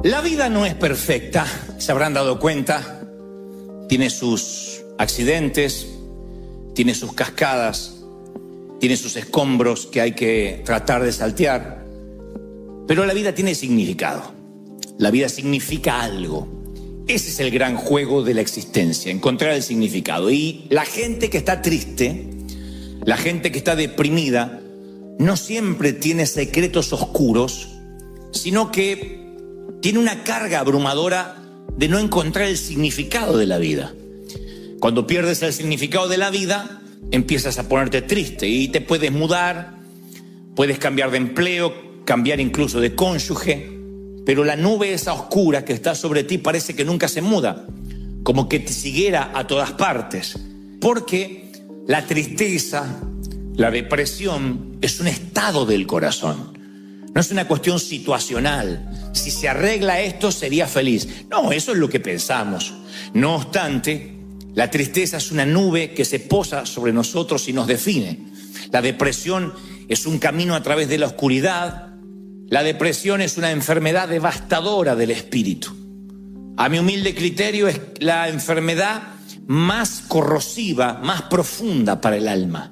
La vida no es perfecta, se habrán dado cuenta. Tiene sus accidentes, tiene sus cascadas, tiene sus escombros que hay que tratar de saltear. Pero la vida tiene significado. La vida significa algo. Ese es el gran juego de la existencia, encontrar el significado. Y la gente que está triste, la gente que está deprimida, no siempre tiene secretos oscuros, sino que tiene una carga abrumadora de no encontrar el significado de la vida. Cuando pierdes el significado de la vida, empiezas a ponerte triste y te puedes mudar, puedes cambiar de empleo, cambiar incluso de cónyuge, pero la nube esa oscura que está sobre ti parece que nunca se muda, como que te siguiera a todas partes, porque la tristeza, la depresión es un estado del corazón. No es una cuestión situacional. Si se arregla esto, sería feliz. No, eso es lo que pensamos. No obstante, la tristeza es una nube que se posa sobre nosotros y nos define. La depresión es un camino a través de la oscuridad. La depresión es una enfermedad devastadora del espíritu. A mi humilde criterio, es la enfermedad más corrosiva, más profunda para el alma,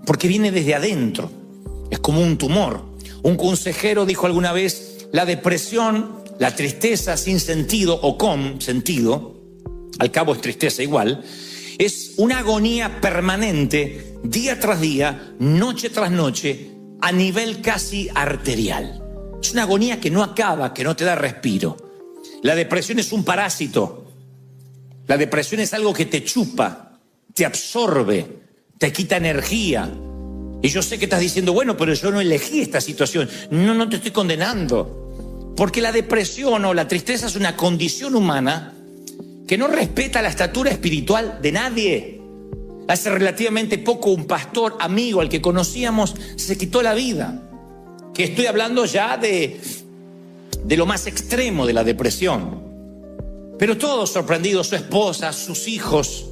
porque viene desde adentro. Es como un tumor. Un consejero dijo alguna vez: la depresión, la tristeza sin sentido o con sentido, al cabo es tristeza igual, es una agonía permanente, día tras día, noche tras noche, a nivel casi arterial. Es una agonía que no acaba, que no te da respiro. La depresión es un parásito. La depresión es algo que te chupa, te absorbe, te quita energía. Y yo sé que estás diciendo: bueno, pero yo no elegí esta situación. No, no te estoy condenando. Porque la depresión o la tristeza es una condición humana que no respeta la estatura espiritual de nadie. Hace relativamente poco un pastor amigo al que conocíamos se quitó la vida. Que estoy hablando ya de lo más extremo de la depresión. Pero todos sorprendidos, su esposa, sus hijos,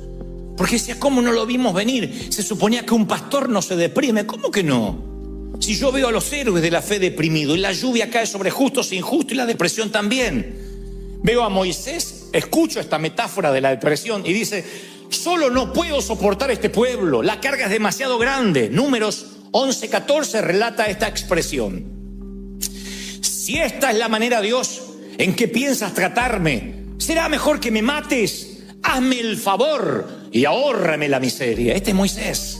porque decía: ¿cómo no lo vimos venir? Se suponía que un pastor no se deprime. ¿Cómo que no? Si yo veo a los héroes de la fe deprimidos, y la lluvia cae sobre justos e injustos, y la depresión también. Veo a Moisés, escucho esta metáfora de la depresión y dice: solo no puedo soportar este pueblo, la carga es demasiado grande. Números 11:14 relata esta expresión. Si esta es la manera, Dios, en que piensas tratarme, será mejor que me mates. Hazme el favor y ahórrame la miseria. Este es Moisés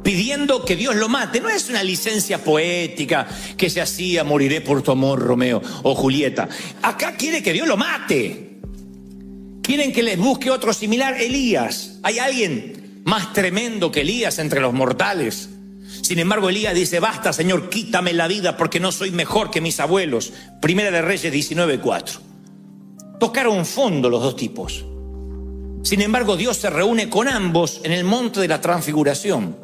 pidiendo que Dios lo mate. No es una licencia poética que se hacía: moriré por tu amor, Romeo o Julieta. Acá quiere que Dios lo mate. Quieren que les busque otro similar. Elías. ¿Hay alguien más tremendo que Elías entre los mortales? Sin embargo, Elías dice: basta, Señor, quítame la vida porque no soy mejor que mis abuelos. Primera de Reyes 19:4. Tocaron fondo los dos tipos. Sin embargo, Dios se reúne con ambos en el monte de la transfiguración.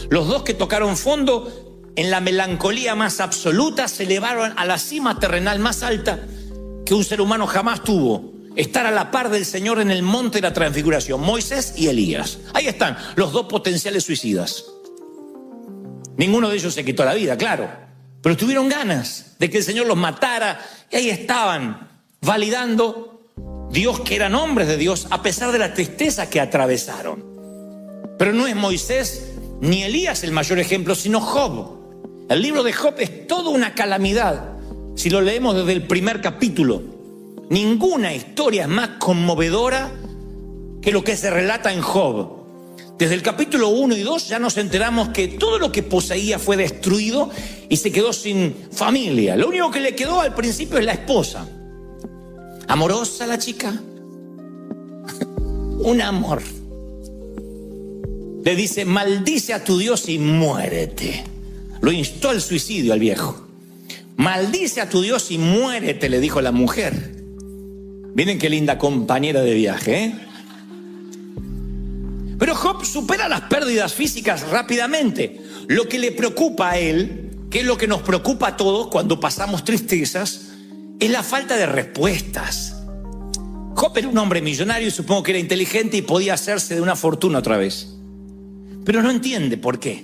Los dos que tocaron fondo, en la melancolía más absoluta, se elevaron a la cima terrenal más alta que un ser humano jamás tuvo. Estar a la par del Señor en el monte de la transfiguración. Moisés y Elías. Ahí están los dos potenciales suicidas. Ninguno de ellos se quitó la vida, claro, pero tuvieron ganas de que el Señor los matara. Y ahí estaban, validando Dios, que eran hombres de Dios, a pesar de la tristeza que atravesaron. Pero no es Moisés ni Elías el mayor ejemplo, sino Job. El libro de Job es toda una calamidad. Si lo leemos desde el primer capítulo, ninguna historia es más conmovedora que lo que se relata en Job. Desde el capítulo 1 y 2 ya nos enteramos que todo lo que poseía fue destruido y se quedó sin familia. Lo único que le quedó al principio es la esposa. Amorosa la chica. Un amor. Le dice: maldice a tu Dios y muérete. Lo instó al suicidio al viejo. Maldice a tu Dios y muérete, le dijo la mujer. Miren qué linda compañera de viaje, ¿eh? Pero Job supera las pérdidas físicas rápidamente. Lo que le preocupa a él, que es lo que nos preocupa a todos cuando pasamos tristezas, es la falta de respuestas. Job era un hombre millonario y supongo que era inteligente y podía hacerse de una fortuna otra vez. Pero no entiende por qué.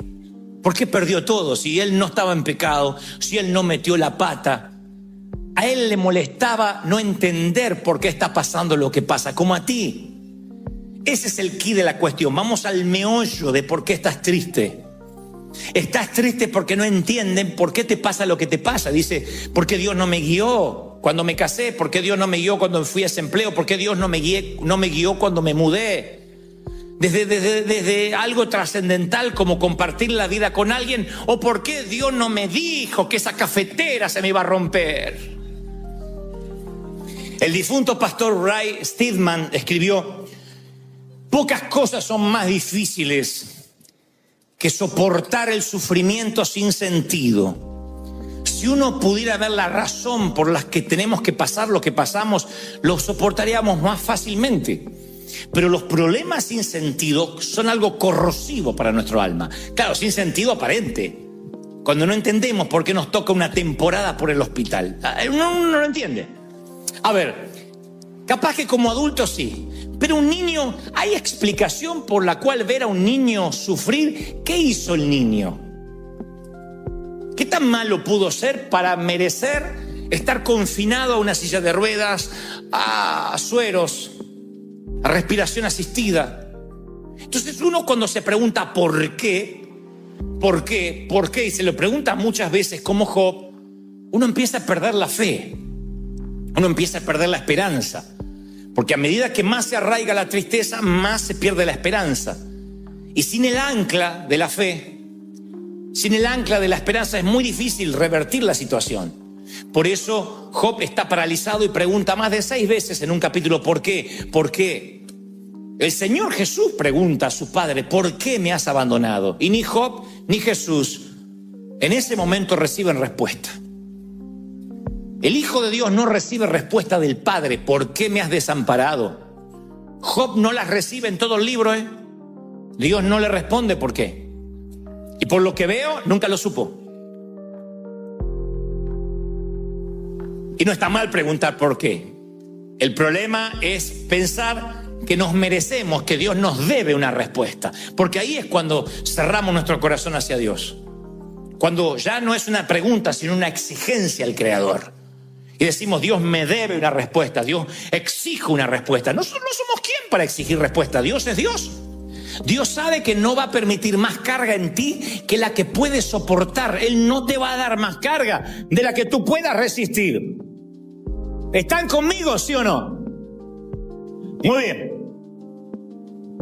¿Por qué perdió todo? Si él no estaba en pecado, si él no metió la pata. A él le molestaba no entender por qué está pasando lo que pasa, como a ti. Ese es el quid de la cuestión. Vamos al meollo de por qué estás triste. Estás triste porque no entienden por qué te pasa lo que te pasa. Dice, ¿por qué Dios no me guió cuando me casé? ¿Por qué Dios no me guió cuando fui a ese empleo? ¿Por qué Dios no me guió cuando me mudé? Desde algo trascendental como compartir la vida con alguien, o por qué Dios no me dijo que esa cafetera se me iba a romper. El difunto pastor Ray Steadman escribió: pocas cosas son más difíciles que soportar el sufrimiento sin sentido. Si uno pudiera ver la razón por la que tenemos que pasar lo que pasamos, lo soportaríamos más fácilmente. Pero los problemas sin sentido son algo corrosivo para nuestro alma. Claro, sin sentido aparente. Cuando no entendemos por qué nos toca una temporada por el hospital. Uno no lo entiende. A ver, capaz que como adulto sí. Pero un niño, ¿hay explicación por la cual ver a un niño sufrir? ¿Qué hizo el niño? ¿Qué tan malo pudo ser para merecer estar confinado a una silla de ruedas, a sueros, a respiración asistida? Entonces uno cuando se pregunta ¿por qué? Y se lo pregunta muchas veces como Job, uno empieza a perder la fe, uno empieza a perder la esperanza, porque a medida que más se arraiga la tristeza, más se pierde la esperanza. Y sin el ancla de la fe, sin el ancla de la esperanza, es muy difícil revertir la situación. Por eso Job está paralizado y pregunta más de 6 veces en un capítulo ¿por qué? ¿Por qué? El Señor Jesús pregunta a su Padre, ¿por qué me has abandonado? Y ni Job ni Jesús en ese momento reciben respuesta. El Hijo de Dios no recibe respuesta del Padre, ¿por qué me has desamparado? Job no las recibe en todo el libro, Dios no le responde por qué. Y por lo que veo, nunca lo supo. Y no está mal preguntar por qué. El problema es pensar que nos merecemos, que Dios nos debe una respuesta. Porque ahí es cuando cerramos nuestro corazón hacia Dios. Cuando ya no es una pregunta, sino una exigencia al Creador. Y decimos, Dios me debe una respuesta, Dios exige una respuesta. No somos quién para exigir respuesta, Dios es Dios. Dios sabe que no va a permitir más carga en ti que la que puedes soportar. Él no te va a dar más carga de la que tú puedas resistir. ¿Están conmigo, sí o no? Muy bien.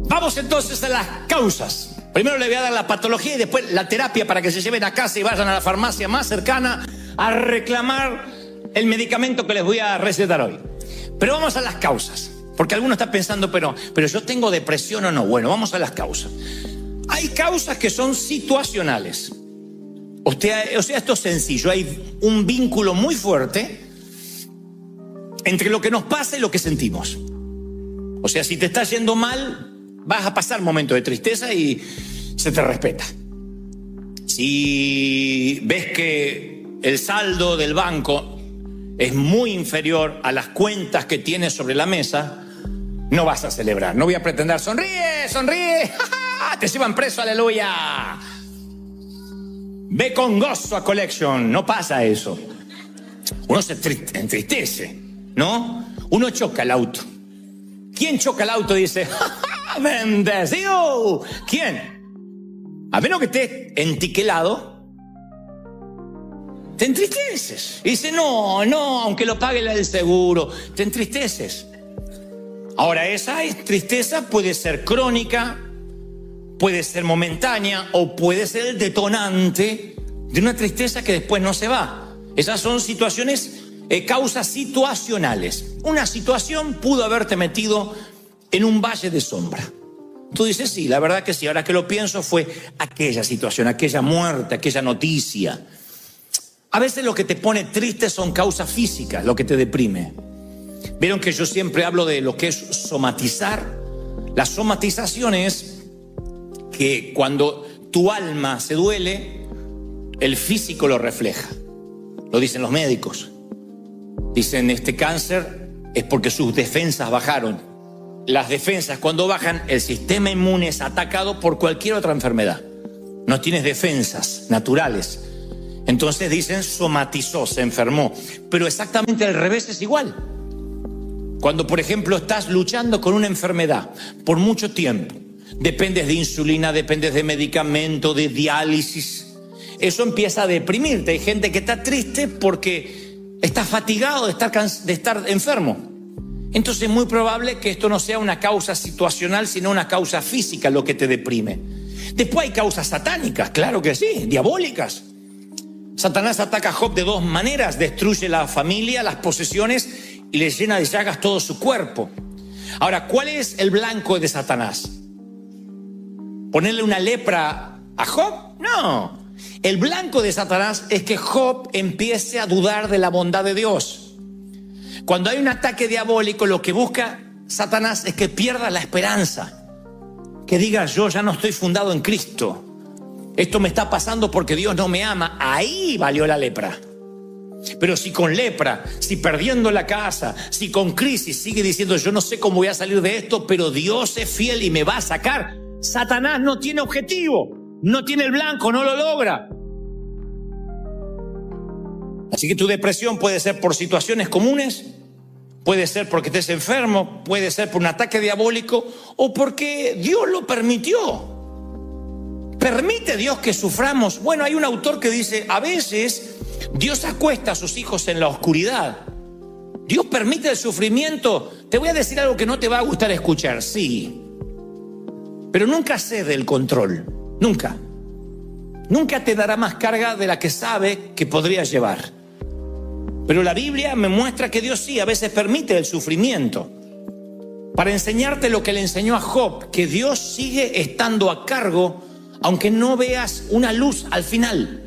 Vamos entonces a las causas. Primero le voy a dar la patología y después la terapia para que se lleven a casa y vayan a la farmacia más cercana a reclamar el medicamento que les voy a recetar hoy. Pero vamos a las causas. Porque alguno está pensando, pero yo tengo depresión o no. Bueno, vamos a las causas. Hay causas que son situacionales. O sea, esto es sencillo. Hay un vínculo muy fuerte entre lo que nos pasa y lo que sentimos. O sea, si te está yendo mal, vas a pasar momentos de tristeza y se te respeta. Si ves que el saldo del banco es muy inferior a las cuentas que tienes sobre la mesa, no vas a celebrar. No voy a pretender, sonríe, te llevan preso, aleluya. Ve con gozo a Collection, no pasa eso. Uno se entristece, ¿no? Uno choca el auto. ¿Quién choca el auto y dice, bendecido? ¿Quién? A menos que estés entiquelado, te entristeces. Y dice, no, aunque lo pague el seguro, te entristeces. Ahora, esa tristeza puede ser crónica, puede ser momentánea o puede ser el detonante de una tristeza que después no se va. Esas son situaciones, causas situacionales. Una situación pudo haberte metido en un valle de sombra. Tú dices, sí, la verdad que sí. Ahora que lo pienso, fue aquella situación, aquella muerte, aquella noticia. A veces lo que te pone triste son causas físicas, lo que te deprime. Vieron que yo siempre hablo de lo que es somatizar. La somatización es que cuando tu alma se duele, el físico lo refleja. Lo dicen los médicos. Dicen, este cáncer es porque sus defensas bajaron. Las defensas cuando bajan, el sistema inmune es atacado por cualquier otra enfermedad. No tienes defensas naturales. Entonces dicen somatizó, se enfermó. Pero exactamente al revés es igual. Cuando, por ejemplo, estás luchando con una enfermedad por mucho tiempo, dependes de insulina, dependes de medicamento, de diálisis, eso empieza a deprimirte. Hay gente que está triste porque está fatigado de estar enfermo. Entonces es muy probable que esto no sea una causa situacional, sino una causa física lo que te deprime. Después hay causas satánicas, claro que sí, diabólicas. Satanás ataca a Job de dos maneras: destruye la familia, las posesiones, y le llena de llagas todo su cuerpo. Ahora, ¿cuál es el blanco de Satanás? ¿Ponerle una lepra a Job? No. El blanco de Satanás es que Job empiece a dudar de la bondad de Dios. Cuando hay un ataque diabólico, lo que busca Satanás es que pierda la esperanza. Que diga, yo ya no estoy fundado en Cristo. Esto me está pasando porque Dios no me ama. Ahí valió la lepra. Pero si con lepra, si perdiendo la casa, si con crisis sigue diciendo, yo no sé cómo voy a salir de esto, pero Dios es fiel y me va a sacar. Satanás no tiene objetivo, no tiene el blanco, no lo logra. Así que tu depresión puede ser por situaciones comunes, puede ser porque estés enfermo, puede ser por un ataque diabólico o porque Dios lo permitió. ¿Permite Dios que suframos? Bueno, hay un autor que dice, a veces Dios acuesta a sus hijos en la oscuridad. Dios permite el sufrimiento. Te voy a decir algo que no te va a gustar escuchar, sí. Pero nunca cede el control, nunca. Nunca te dará más carga de la que sabe que podría llevar. Pero la Biblia me muestra que Dios sí, a veces permite el sufrimiento para enseñarte lo que le enseñó a Job, que Dios sigue estando a cargo aunque no veas una luz al final.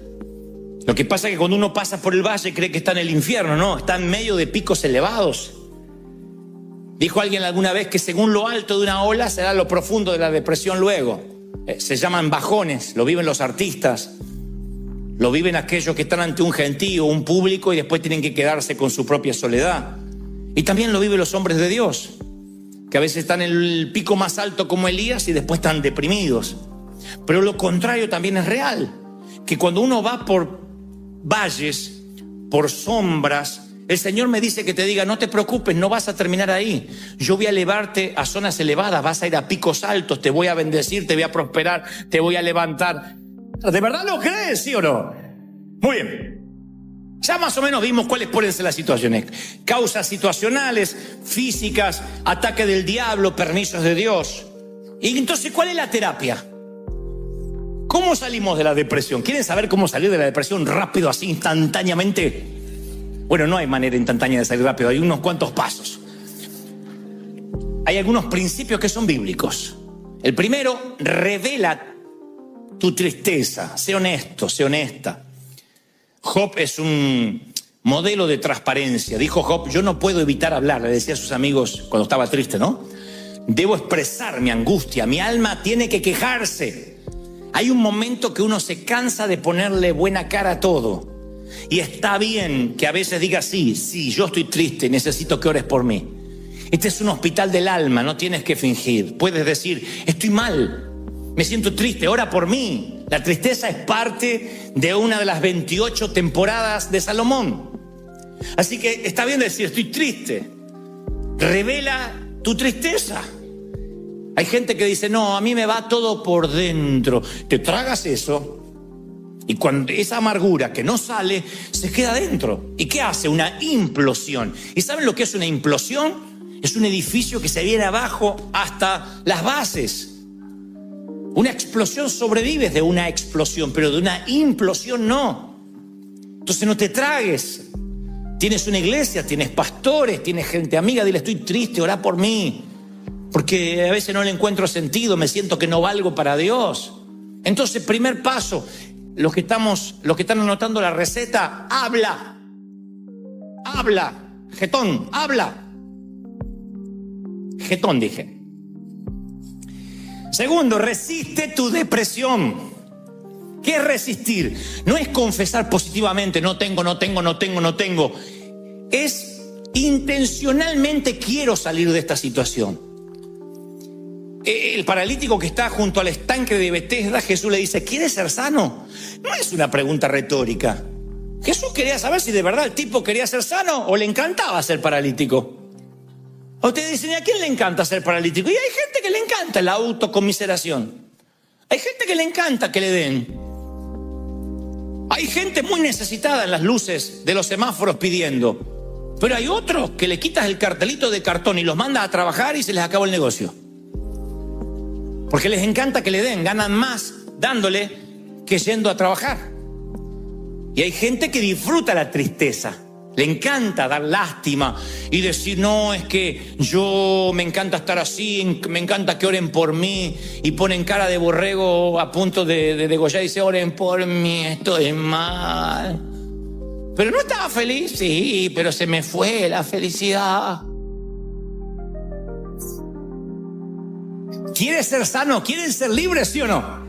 Lo que pasa es que cuando uno pasa por el valle cree que está en el infierno. No, está en medio de picos elevados. Dijo alguien alguna vez que según lo alto de una ola será lo profundo de la depresión luego. Se llaman bajones, lo viven los artistas, lo viven aquellos que están ante un gentío, un público, y después tienen que quedarse con su propia soledad. Y también lo viven los hombres de Dios, que a veces están en el pico más alto como Elías y después están deprimidos. Pero lo contrario también es real, que cuando uno va por valles, por sombras, el Señor me dice que te diga, no te preocupes, no vas a terminar ahí. Yo voy a elevarte a zonas elevadas, vas a ir a picos altos, te voy a bendecir, te voy a prosperar, te voy a levantar. ¿De verdad lo crees, sí o no? Muy bien. Ya más o menos vimos cuáles pueden ser las situaciones. Causas situacionales, físicas, ataque del diablo, permisos de Dios. Y entonces, ¿cuál es la terapia? ¿Cómo salimos de la depresión? ¿Quieren saber cómo salir de la depresión rápido, así, instantáneamente? Bueno, no hay manera instantánea de salir rápido, hay unos cuantos pasos. Hay algunos principios que son bíblicos. El primero, revela tu tristeza. Sé honesto, sé honesta. Job es un modelo de transparencia. Dijo Job, yo no puedo evitar hablar, le decía a sus amigos cuando estaba triste, ¿no? Debo expresar mi angustia, mi alma tiene que quejarse. Hay un momento que uno se cansa de ponerle buena cara a todo. Y está bien que a veces digas, sí, yo estoy triste, necesito que ores por mí. Este es un hospital del alma, no tienes que fingir. Puedes decir, estoy mal, me siento triste, ora por mí. La tristeza es parte de una de las 28 temporadas de Salomón. Así que está bien decir, estoy triste. Revela tu tristeza. Hay gente que dice, no, a mí me va todo por dentro. Te tragas eso y cuando esa amargura que no sale, se queda dentro. ¿Y qué hace? Una implosión. ¿Y saben lo que es una implosión? Es un edificio que se viene abajo hasta las bases. Una explosión sobrevives de una explosión, pero de una implosión no. Entonces no te tragues. Tienes una iglesia, tienes pastores, tienes gente amiga, dile, estoy triste, orá por mí. Porque a veces no le encuentro sentido, me siento que no valgo para Dios. Entonces, primer paso, los que están anotando la receta, habla. Getón, habla. Getón, dije. Segundo, resiste tu depresión. ¿Qué es resistir? No es confesar positivamente, no tengo. Es intencionalmente quiero salir de esta situación. el paralítico que está junto al estanque de Betesda, Jesús le dice: ¿quieres ser sano? No es una pregunta retórica. Jesús quería saber si de verdad el tipo quería ser sano o le encantaba ser paralítico. Ustedes dicen: ¿y a quién le encanta ser paralítico? Y hay gente que le encanta la autocomiseración. Hay gente que le encanta que le den. Hay gente muy necesitada en las luces de los semáforos pidiendo. Pero hay otros que le quitas el cartelito de cartón y los mandas a trabajar y se les acabó el negocio. Porque les encanta que le den, ganan más dándole que yendo a trabajar. Y hay gente que disfruta la tristeza. Le encanta dar lástima y decir: no, es que yo me encanta estar así, me encanta que oren por mí. Y ponen cara de borrego a punto de degollar y dice: oren por mí, estoy mal. Pero no estaba feliz, sí, pero se me fue la felicidad. ¿Quieres ser sano? ¿Quieres ser libre, sí o no?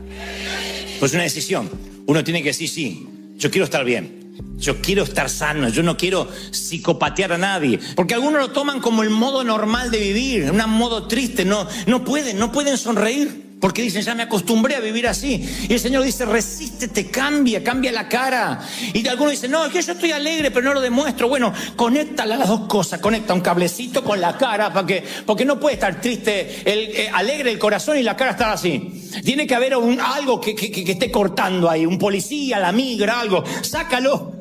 Pues una decisión. Uno tiene que decir: sí, yo quiero estar bien. Yo quiero estar sano, yo no quiero psicopatear a nadie. Porque algunos lo toman como el modo normal de vivir, un modo triste. No pueden sonreír. Porque dicen: ya me acostumbré a vivir así. Y el Señor dice: resístete, cambia la cara. Y algunos dicen: no, es que yo estoy alegre, pero no lo demuestro. Bueno, conecta las dos cosas. Conecta un cablecito con la cara, porque no puede estar triste, alegre el corazón y la cara estar así. Tiene que haber algo que esté cortando ahí. Un policía, la migra, algo. Sácalo.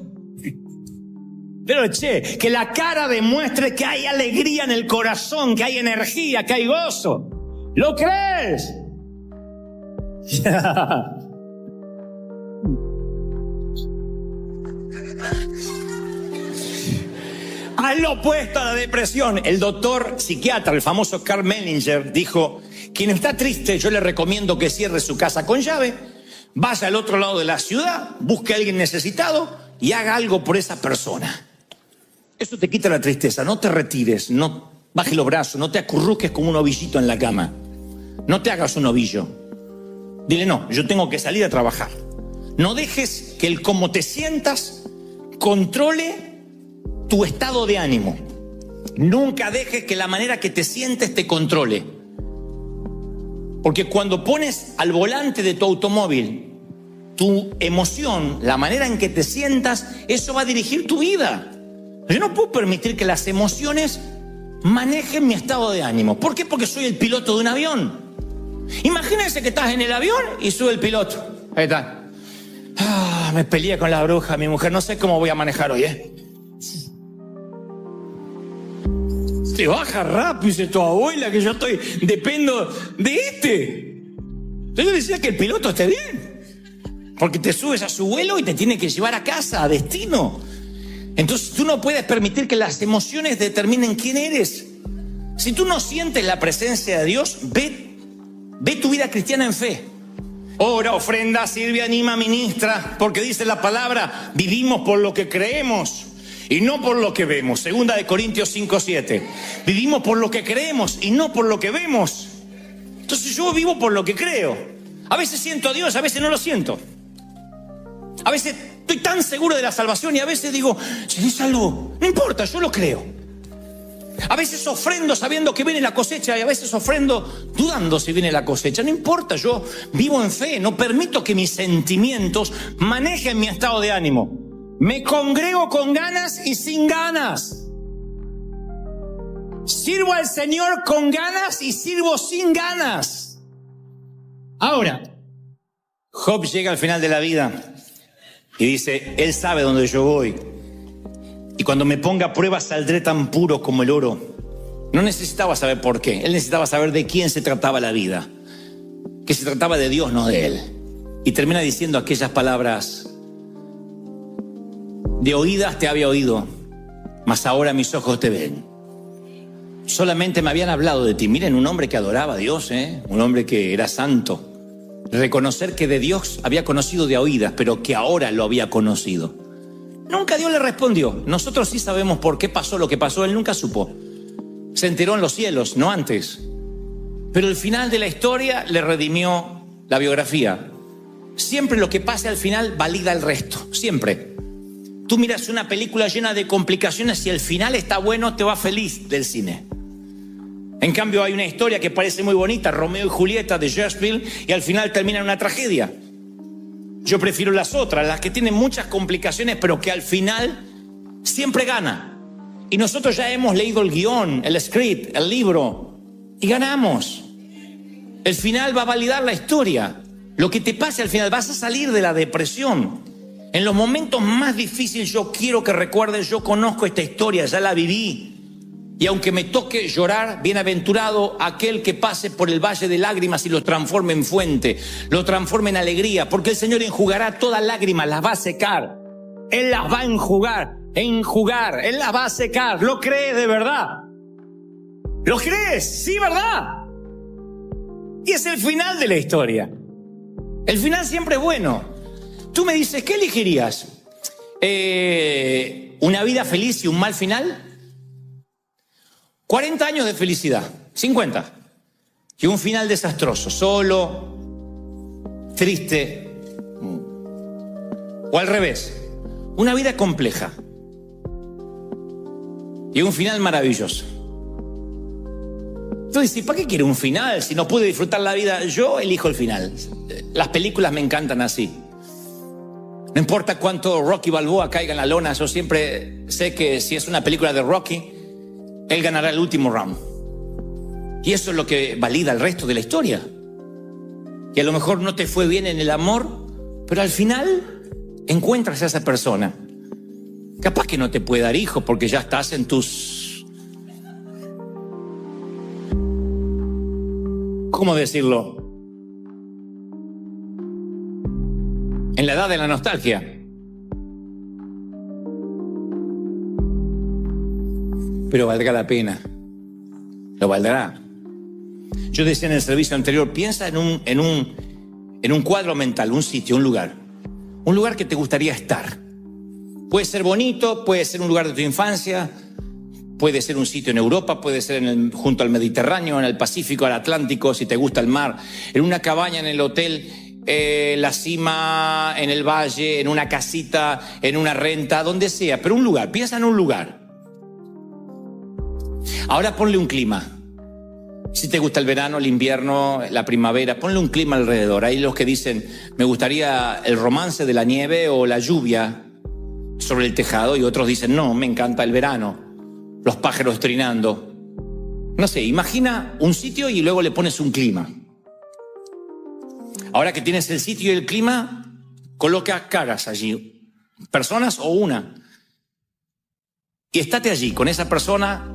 Pero que la cara demuestre que hay alegría en el corazón, que hay energía, que hay gozo. ¿Lo crees? Al opuesto a la depresión, el doctor psiquiatra, el famoso Karl Menninger, dijo: quien está triste, yo le recomiendo que cierre su casa con llave, vaya al otro lado de la ciudad, busque a alguien necesitado y haga algo por esa persona. Eso te quita la tristeza. No te retires, no bajes los brazos, no te acurruques como un ovillito en la cama. No te hagas un ovillo. Dile: no, yo tengo que salir a trabajar. No dejes que el cómo te sientas controle tu estado de ánimo. Nunca dejes que la manera que te sientes te controle. Porque cuando pones al volante de tu automóvil tu emoción, la manera en que te sientas, eso va a dirigir tu vida. Yo no puedo permitir que las emociones manejen mi estado de ánimo. ¿Por qué? Porque soy el piloto de un avión. Imagínense que estás en el avión y sube el piloto. Ahí está. Me peleé con la bruja, mi mujer, no sé cómo voy a manejar hoy, Te baja rápido, dice tu abuela, que yo dependo de este. Yo decía que el piloto esté bien. Porque te subes a su vuelo y te tiene que llevar a casa, a destino. Entonces tú no puedes permitir que las emociones determinen quién eres. Si tú no sientes la presencia de Dios, ve tu vida cristiana en fe. Ora, ofrenda, sirve, anima, ministra, porque dice la palabra: vivimos por lo que creemos y no por lo que vemos. 2 Corintios 5:7. Vivimos por lo que creemos y no por lo que vemos. Entonces yo vivo por lo que creo. A veces siento a Dios, a veces no lo siento. A veces estoy tan seguro de la salvación y a veces digo: seré salvo. No importa, yo lo creo. A veces ofrendo sabiendo que viene la cosecha y a veces ofrendo dudando si viene la cosecha. No importa, yo vivo en fe. No permito que mis sentimientos manejen mi estado de ánimo. Me congrego con ganas y sin ganas. Sirvo al Señor con ganas y sirvo sin ganas. Ahora, Job llega al final de la vida y dice: Él sabe dónde yo voy. Y cuando me ponga a prueba saldré tan puro como el oro. No necesitaba saber por qué. Él necesitaba saber de quién se trataba la vida. Que se trataba de Dios, no de él. Y termina diciendo aquellas palabras: de oídas te había oído, mas ahora mis ojos te ven. Solamente me habían hablado de ti. Miren, un hombre que adoraba a Dios, un hombre que era santo. Reconocer que de Dios había conocido de oídas, pero que ahora lo había conocido. Nunca Dios le respondió. Nosotros sí sabemos por qué pasó lo que pasó. Él nunca supo. Se enteró en los cielos, no antes. Pero el final de la historia le redimió la biografía. Siempre lo que pase al final valida el resto. Siempre. Tú miras una película llena de complicaciones y el final está bueno, te va feliz del cine. En cambio hay una historia que parece muy bonita, Romeo y Julieta de Shakespeare, y al final termina en una tragedia. Yo prefiero las otras, las que tienen muchas complicaciones, pero que al final siempre gana. Y nosotros ya hemos leído el guión, el script, el libro, y ganamos. El final va a validar la historia. Lo que te pase al final, vas a salir de la depresión. En los momentos más difíciles yo quiero que recuerdes, yo conozco esta historia, ya la viví. Y aunque me toque llorar, bienaventurado aquel que pase por el valle de lágrimas y lo transforme en fuente, lo transforme en alegría, porque el Señor enjugará todas lágrimas, las va a secar. Él las va a enjugar, Él las va a secar. ¿Lo crees de verdad? ¿Lo crees? Sí, ¿verdad? Y es el final de la historia. El final siempre es bueno. Tú me dices, ¿qué elegirías? ¿Una vida feliz y un mal final? 40 años de felicidad, 50. Y un final desastroso, solo, triste. O al revés, una vida compleja. Y un final maravilloso. Entonces, ¿y para qué quiere un final si no puede disfrutar la vida? Yo elijo el final. Las películas me encantan así. No importa cuánto Rocky Balboa caiga en la lona, yo siempre sé que si es una película de Rocky, él ganará el último round. Y eso es lo que valida el resto de la historia. Y a lo mejor no te fue bien en el amor, pero al final encuentras a esa persona. Capaz que no te puede dar hijos porque ya estás en tus... ¿Cómo decirlo? En la edad de la nostalgia. Pero valdrá la pena. Lo valdrá. Yo decía en el servicio anterior, piensa en un cuadro mental, un sitio, un lugar. Un lugar que te gustaría estar. Puede ser bonito, puede ser un lugar de tu infancia, puede ser un sitio en Europa, puede ser junto al Mediterráneo, en el Pacífico, al Atlántico, si te gusta el mar, en una cabaña en el hotel, la cima, en el valle, en una casita, en una renta, donde sea, pero un lugar, piensa en un lugar. Ahora ponle un clima. Si te gusta el verano, el invierno, la primavera, ponle un clima alrededor. Hay los que dicen, me gustaría el romance de la nieve o la lluvia sobre el tejado, y otros dicen, no, me encanta el verano, los pájaros trinando. No sé, imagina un sitio y luego le pones un clima. Ahora que tienes el sitio y el clima, coloca caras allí, personas o una. Y estate allí con esa persona,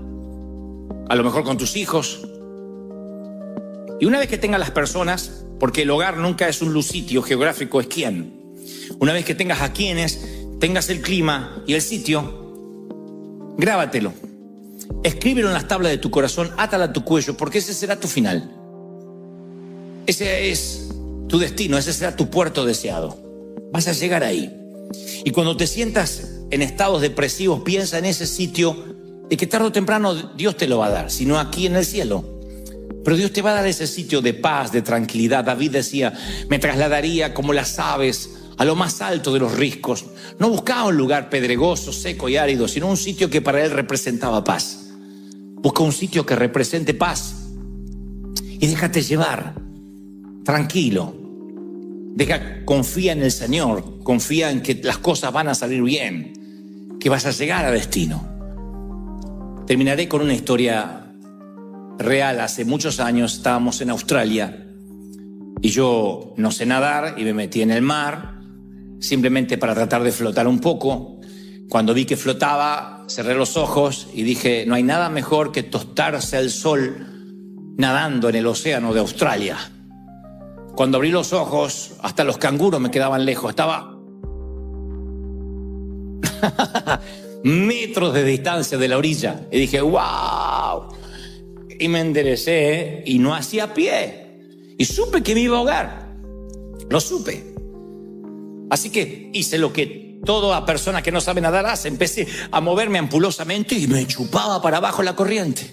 a lo mejor con tus hijos. Y una vez que tengas las personas, porque el hogar nunca es un sitio geográfico, es quién. Una vez que tengas a quienes, tengas el clima y el sitio, grábatelo. Escríbelo en las tablas de tu corazón, átala a tu cuello, porque ese será tu final. Ese es tu destino, ese será tu puerto deseado. Vas a llegar ahí. Y cuando te sientas en estados depresivos, piensa en ese sitio y que tarde o temprano Dios te lo va a dar, sino aquí en el cielo. Pero Dios te va a dar ese sitio de paz, de tranquilidad. David decía, me trasladaría como las aves a lo más alto de los riscos. No buscaba un lugar pedregoso, seco y árido, sino un sitio que para él representaba paz. Busca un sitio que represente paz y déjate llevar, tranquilo. Confía en el Señor, confía en que las cosas van a salir bien, que vas a llegar a destino. Terminaré con una historia real. Hace muchos años estábamos en Australia y yo no sé nadar y me metí en el mar simplemente para tratar de flotar un poco. Cuando vi que flotaba, cerré los ojos y dije, no hay nada mejor que tostarse al sol nadando en el océano de Australia. Cuando abrí los ojos, hasta los canguros me quedaban lejos. Estaba metros de distancia de la orilla. Y dije, ¡wow! Y me enderecé y no hacía pie. Y supe que me iba a ahogar. Lo supe. Así que hice lo que toda persona que no sabe nadar hace. Empecé a moverme ampulosamente y me chupaba para abajo la corriente.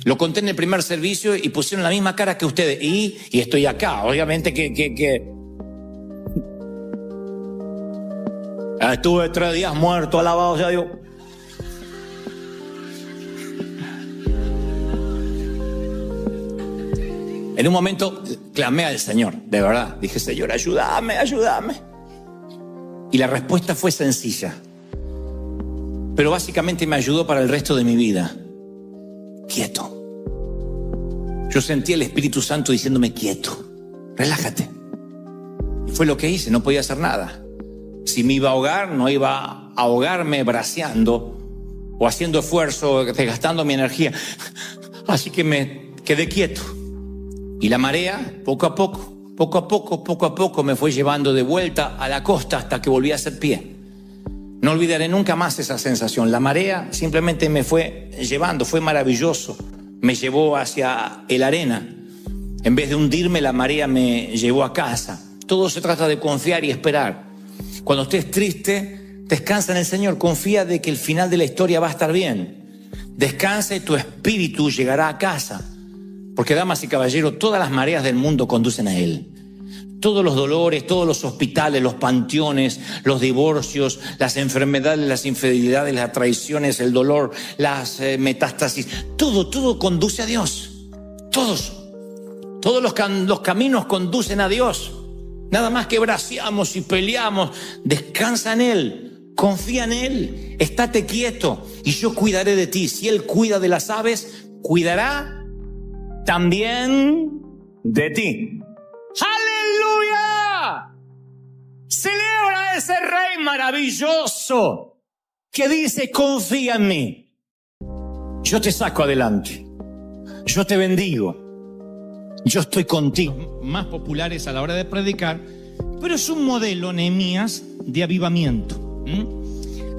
Lo conté en el primer servicio y pusieron la misma cara que ustedes. Y estoy acá. Obviamente que estuve 3 días muerto, alabado sea Dios. En un momento clamé al Señor, de verdad. Dije, Señor, ayúdame, ayúdame. Y la respuesta fue sencilla, pero básicamente me ayudó para el resto de mi vida. Quieto. Yo sentí el Espíritu Santo diciéndome, quieto, relájate. Y fue lo que hice, no podía hacer nada. Si me iba a ahogar, no iba a ahogarme braceando o haciendo esfuerzo, desgastando mi energía. Así que me quedé quieto. Y la marea, poco a poco, me fue llevando de vuelta a la costa hasta que volví a hacer pie. No olvidaré nunca más esa sensación. La marea simplemente me fue llevando, fue maravilloso. Me llevó hacia la arena. En vez de hundirme, la marea me llevó a casa. Todo se trata de confiar y esperar. Cuando estés triste, descansa en el Señor. Confía de que el final de la historia va a estar bien. Descansa y tu espíritu llegará a casa. Porque, damas y caballeros, todas las mareas del mundo conducen a Él. Todos los dolores, todos los hospitales, los panteones, los divorcios, las enfermedades, las infidelidades, las traiciones, el dolor, las metástasis, todo conduce a Dios. Todos los caminos conducen a Dios. Nada más que braceamos y peleamos. Descansa en Él, confía en Él, estate quieto y yo cuidaré de ti. Si Él cuida de las aves, cuidará también de ti. ¡Aleluya! Celebra a ese Rey maravilloso que dice, confía en mí. Yo te saco adelante. Yo te bendigo. Yo estoy contigo. Más populares a la hora de predicar, pero es un modelo, Nehemías, de avivamiento.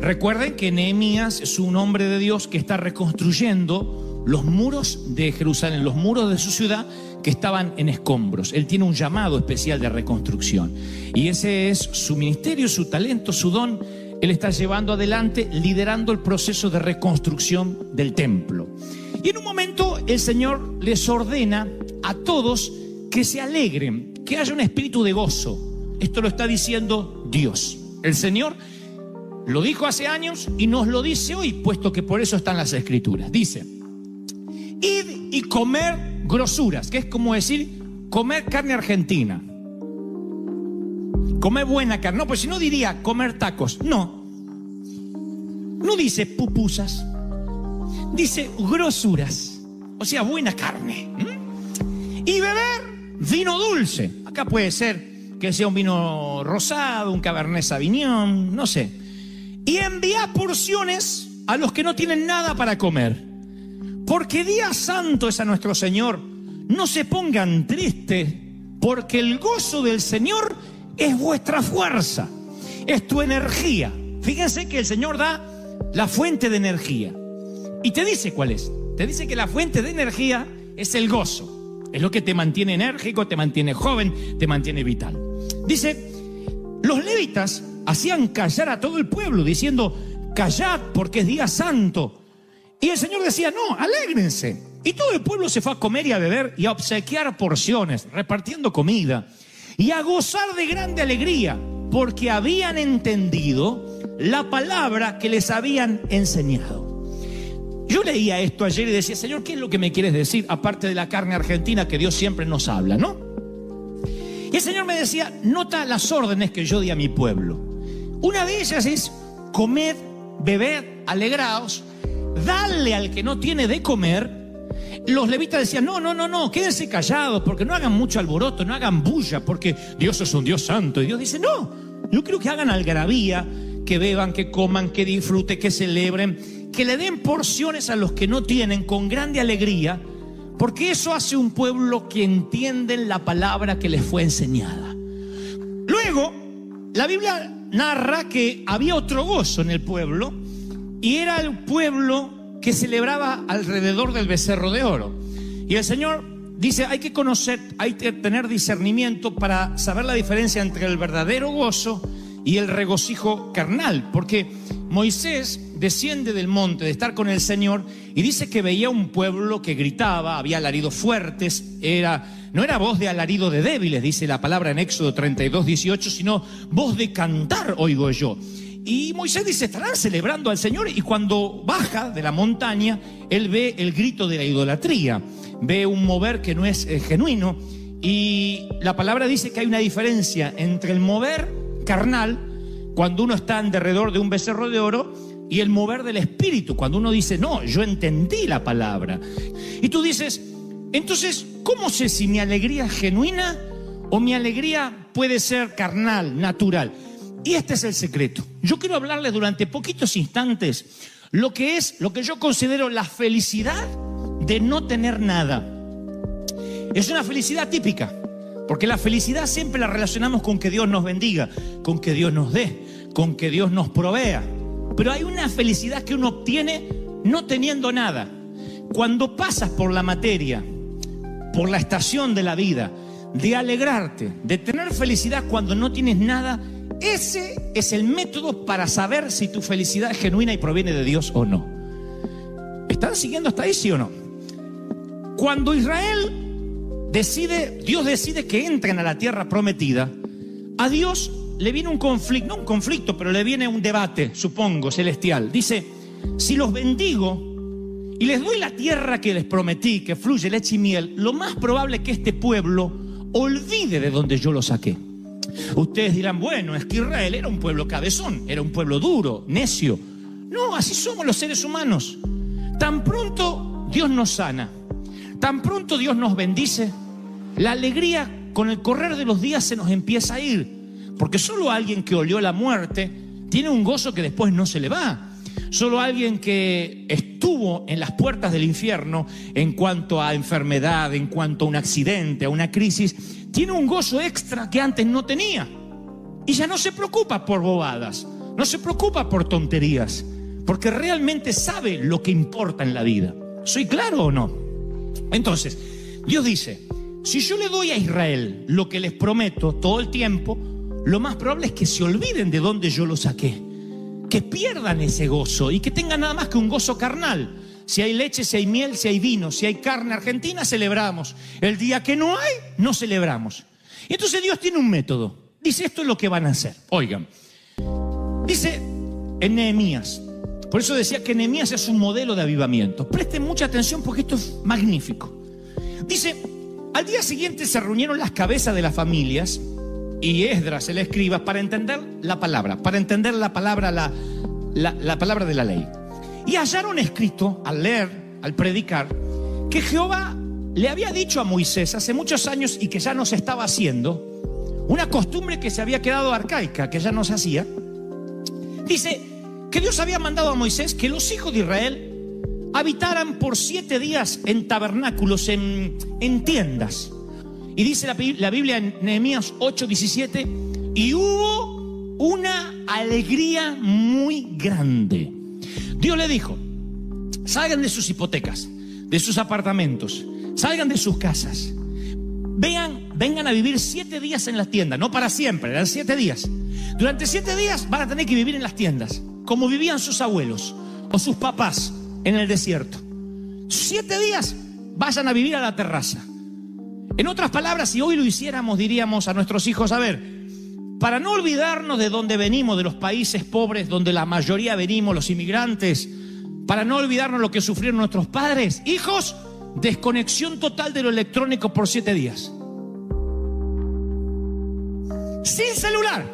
Recuerden que Nehemías es un hombre de Dios que está reconstruyendo los muros de Jerusalén, los muros de su ciudad que estaban en escombros. Él tiene un llamado especial de reconstrucción y ese es su ministerio, su talento, su don. Él está llevando adelante, liderando el proceso de reconstrucción del templo. Y en un momento el Señor les ordena a todos que se alegren, que haya un espíritu de gozo. Esto lo está diciendo Dios. El Señor lo dijo hace años y nos lo dice hoy, puesto que por eso están las Escrituras. Dice, id y comer grosuras, que es como decir comer carne argentina, comer buena carne. No, pues si no diría comer tacos. No dice pupusas, dice grosuras, o sea, buena carne. Y beber vino dulce. Acá puede ser que sea un vino rosado, un Cabernet Sauvignon, no sé. Y envía porciones a los que no tienen nada para comer. Porque día santo es a nuestro Señor. No se pongan tristes, porque el gozo del Señor es vuestra fuerza, es tu energía. Fíjense que el Señor da la fuente de energía. Y te dice cuál es. Te dice que la fuente de energía es el gozo. Es lo que te mantiene enérgico, te mantiene joven, te mantiene vital. Dice, los levitas hacían callar a todo el pueblo, diciendo, callad porque es día santo. Y el Señor decía, no, alégrense. Y todo el pueblo se fue a comer y a beber y a obsequiar porciones, repartiendo comida y a gozar de grande alegría, porque habían entendido la palabra que les habían enseñado. Yo leía esto ayer y decía, Señor, ¿qué es lo que me quieres decir? Aparte de la carne argentina que Dios siempre nos habla, ¿no? Y el Señor me decía, nota las órdenes que yo di a mi pueblo. Una de ellas es comed, bebed, alegraos, dale al que no tiene de comer. Los levitas decían, no, quédense callados, porque no hagan mucho alboroto, no hagan bulla, porque Dios es un Dios santo. Y Dios dice, no, yo quiero que hagan algarabía, que beban, que coman, que disfruten, que celebren, que le den porciones a los que no tienen con grande alegría, porque eso hace un pueblo que entienden la palabra que les fue enseñada. Luego, la Biblia narra que había otro gozo en el pueblo, y era el pueblo que celebraba alrededor del becerro de oro. Y el Señor dice, hay que conocer, hay que tener discernimiento para saber la diferencia entre el verdadero gozo y el regocijo carnal, porque Moisés desciende del monte de estar con el Señor y dice que veía un pueblo que gritaba, había alaridos fuertes, no era voz de alarido de débiles, dice la palabra en Éxodo 32:18, sino voz de cantar oigo yo. Y Moisés dice, estarán celebrando al Señor, y cuando baja de la montaña, él ve el grito de la idolatría. ve un mover que no es genuino. Y la palabra dice que hay una diferencia entre el mover carnal, cuando uno está en derredor de un becerro de oro, y el mover del espíritu, cuando uno dice, no, yo entendí la palabra. Y tú dices, entonces, ¿cómo sé si mi alegría es genuina o mi alegría puede ser carnal, natural? Y este es el secreto. Yo quiero hablarles durante poquitos instantes lo que yo considero la felicidad de no tener nada. Es una felicidad típica, porque la felicidad siempre la relacionamos con que Dios nos bendiga, con que Dios nos dé, con que Dios nos provea. Pero hay una felicidad que uno obtiene no teniendo nada. Cuando pasas por la materia, por la estación de la vida, de alegrarte, de tener felicidad cuando no tienes nada, ese es el método para saber si tu felicidad es genuina y proviene de Dios o no. ¿Están siguiendo hasta ahí, sí o no? Cuando Dios decide que entren a la tierra prometida, a Dios le viene un conflicto, no un conflicto, pero le viene un debate, supongo, celestial. Dice, si los bendigo y les doy la tierra que les prometí, que fluye leche y miel, lo más probable es que este pueblo olvide de donde yo lo saqué. Ustedes dirán, bueno, es que Israel era un pueblo cabezón, era un pueblo duro, necio. No, así somos los seres humanos. Tan pronto Dios nos sana, tan pronto Dios nos bendice, la alegría con el correr de los días se nos empieza a ir. Porque solo alguien que olió la muerte tiene un gozo que después no se le va. Solo alguien que estuvo en las puertas del infierno en cuanto a enfermedad, en cuanto a un accidente, a una crisis, tiene un gozo extra que antes no tenía. Y ya no se preocupa por bobadas, no se preocupa por tonterías, porque realmente sabe lo que importa en la vida. ¿Soy claro o no? Entonces, Dios dice, si yo le doy a Israel lo que les prometo todo el tiempo, lo más probable es que se olviden de dónde yo lo saqué, que pierdan ese gozo y que tengan nada más que un gozo carnal. Si hay leche, si hay miel, si hay vino, si hay carne argentina, celebramos. El día que no hay, no celebramos. Y entonces Dios tiene un método. Dice, esto es lo que van a hacer. Oigan, dice en Nehemías, por eso decía que Nehemías es un modelo de avivamiento. Presten mucha atención porque esto es magnífico. Dice, al día siguiente se reunieron las cabezas de las familias y Esdras, el escriba, para entender la palabra, la palabra de la ley. Y hallaron escrito, al leer, al predicar, que Jehová le había dicho a Moisés hace muchos años y que ya no se estaba haciendo, una costumbre que se había quedado arcaica, que ya no se hacía. Dice que Dios había mandado a Moisés que los hijos de Israel habitaran por 7 días en tabernáculos, en tiendas. Y dice la Biblia en Nehemías 8:17, y hubo una alegría muy grande. Dios le dijo, salgan de sus hipotecas, de sus apartamentos, salgan de sus casas, vengan a vivir 7 días en las tiendas, no para siempre, eran 7 días. Durante 7 días van a tener que vivir en las tiendas, como vivían sus abuelos o sus papás en el desierto. 7 días vayan a vivir a la terraza. En otras palabras, si hoy lo hiciéramos, diríamos a nuestros hijos, a ver, para no olvidarnos de dónde venimos, de los países pobres donde la mayoría venimos, los inmigrantes, para no olvidarnos lo que sufrieron nuestros padres, hijos, desconexión total de lo electrónico por 7 días. Sin celular,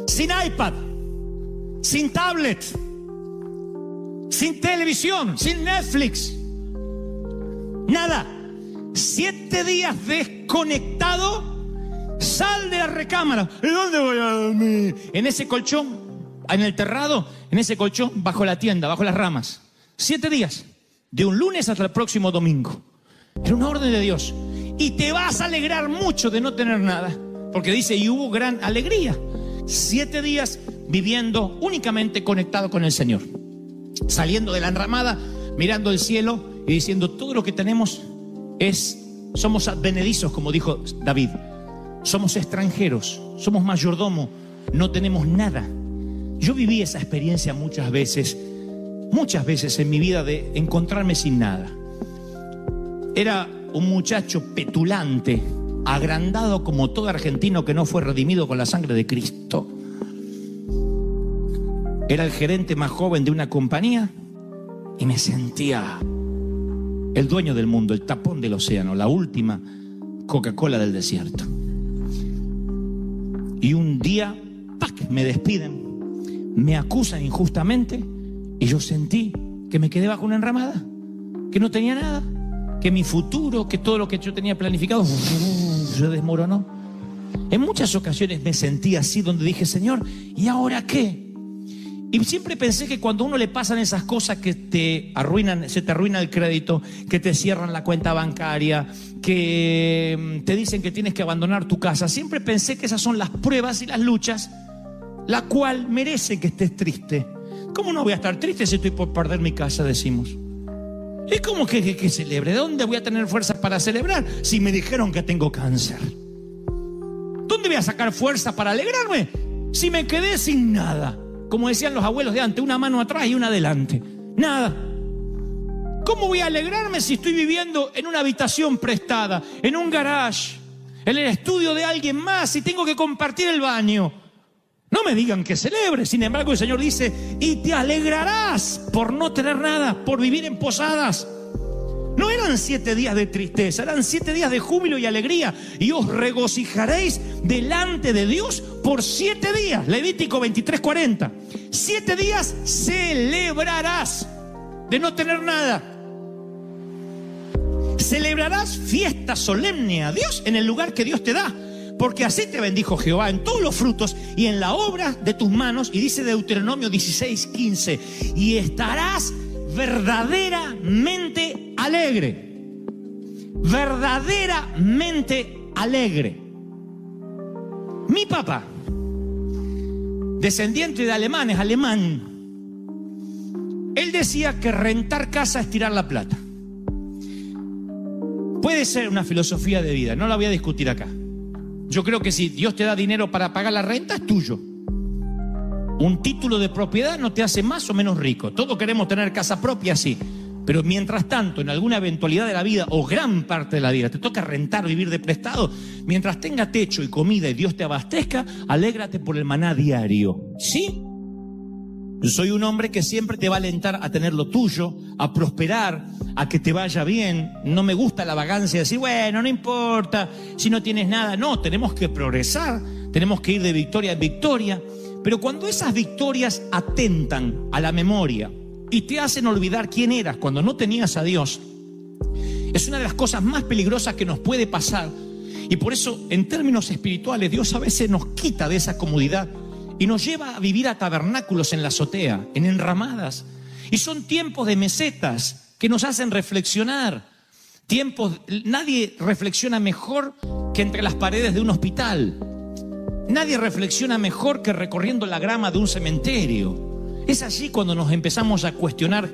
sin iPad, sin tablet, sin televisión, sin Netflix, nada. 7 días desconectado. Sal de la recámara. ¿Y dónde voy a dormir? En ese colchón, en el terrado, en ese colchón, bajo la tienda, bajo las ramas. 7 días, de un lunes hasta el próximo domingo. Era una orden de Dios. Y te vas a alegrar mucho de no tener nada, porque dice, y hubo gran alegría. 7 días viviendo únicamente conectado con el Señor, saliendo de la enramada, mirando el cielo y diciendo, todo lo que tenemos somos advenedizos, como dijo David. Somos extranjeros, somos mayordomo, no tenemos nada. Yo viví esa experiencia muchas veces en mi vida de encontrarme sin nada. Era un muchacho petulante, agrandado como todo argentino que no fue redimido con la sangre de Cristo. Era el gerente más joven de una compañía y me sentía el dueño del mundo, el tapón del océano, la última Coca-Cola del desierto. Y un día, ¡pac!, me despiden, me acusan injustamente y yo sentí que me quedé bajo una enramada, que no tenía nada, que mi futuro, que todo lo que yo tenía planificado se desmoronó. En muchas ocasiones me sentí así, donde dije, Señor, ¿y ahora qué? Y siempre pensé que cuando a uno le pasan esas cosas que te arruinan, se te arruina el crédito, que te cierran la cuenta bancaria, que te dicen que tienes que abandonar tu casa, siempre pensé que esas son las pruebas y las luchas, la cual merece que estés triste. ¿Cómo no voy a estar triste si estoy por perder mi casa, decimos? ¿Y cómo que celebre? ¿De dónde voy a tener fuerzas para celebrar si me dijeron que tengo cáncer? ¿Dónde voy a sacar fuerza para alegrarme si me quedé sin nada? Como decían los abuelos de antes, una mano atrás y una adelante. Nada. ¿Cómo voy a alegrarme si estoy viviendo en una habitación prestada, en un garage, en el estudio de alguien más y tengo que compartir el baño? No me digan que celebre. Sin embargo, el Señor dice, y te alegrarás por no tener nada, por vivir en posadas. No eran 7 días de tristeza, eran 7 días de júbilo y alegría. Y os regocijaréis delante de Dios por 7 días. Levítico 23:40. 7 días celebrarás de no tener nada. Celebrarás fiesta solemne a Dios en el lugar que Dios te da. Porque así te bendijo Jehová en todos los frutos y en la obra de tus manos. Y dice Deuteronomio 16:15. Y estarás verdaderamente alegre. Verdaderamente alegre. Mi papá, descendiente de alemanes, alemán, él decía que rentar casa es tirar la plata. Puede ser una filosofía de vida, no la voy a discutir acá. Yo creo que si Dios te da dinero para pagar la renta, es tuyo. Un título de propiedad no te hace más o menos rico. Todos queremos tener casa propia, sí. Pero mientras tanto, en alguna eventualidad de la vida, o gran parte de la vida, te toca rentar, vivir de prestado, mientras tenga techo y comida y Dios te abastezca, alégrate por el maná diario. ¿Sí? Yo soy un hombre que siempre te va a alentar a tener lo tuyo, a prosperar, a que te vaya bien. No me gusta la vagancia de decir, bueno, no importa si no tienes nada. No, tenemos que progresar, tenemos que ir de victoria en victoria. Pero cuando esas victorias atentan a la memoria y te hacen olvidar quién eras cuando no tenías a Dios, es una de las cosas más peligrosas que nos puede pasar. Y por eso, en términos espirituales, Dios a veces nos quita de esa comodidad y nos lleva a vivir a tabernáculos en la azotea, en enramadas. Y son tiempos de mesetas que nos hacen reflexionar. Nadie reflexiona mejor que entre las paredes de un hospital. Nadie reflexiona mejor que recorriendo la grama de un cementerio. Es allí cuando nos empezamos a cuestionar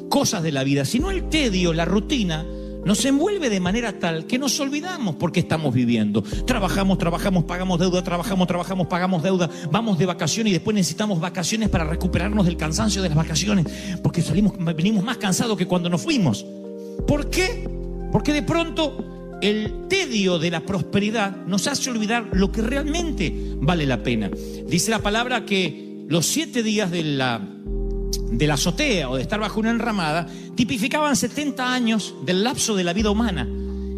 cosas de la vida. Si no, el tedio, la rutina, nos envuelve de manera tal que nos olvidamos por qué estamos viviendo. Trabajamos, pagamos deuda, trabajamos, pagamos deuda. Vamos de vacaciones y después necesitamos vacaciones para recuperarnos del cansancio de las vacaciones. Porque venimos más cansados que cuando nos fuimos. ¿Por qué? Porque de pronto el tedio de la prosperidad nos hace olvidar lo que realmente vale la pena. Dice la palabra que los 7 días de la azotea o de estar bajo una enramada tipificaban 70 años del lapso de la vida humana.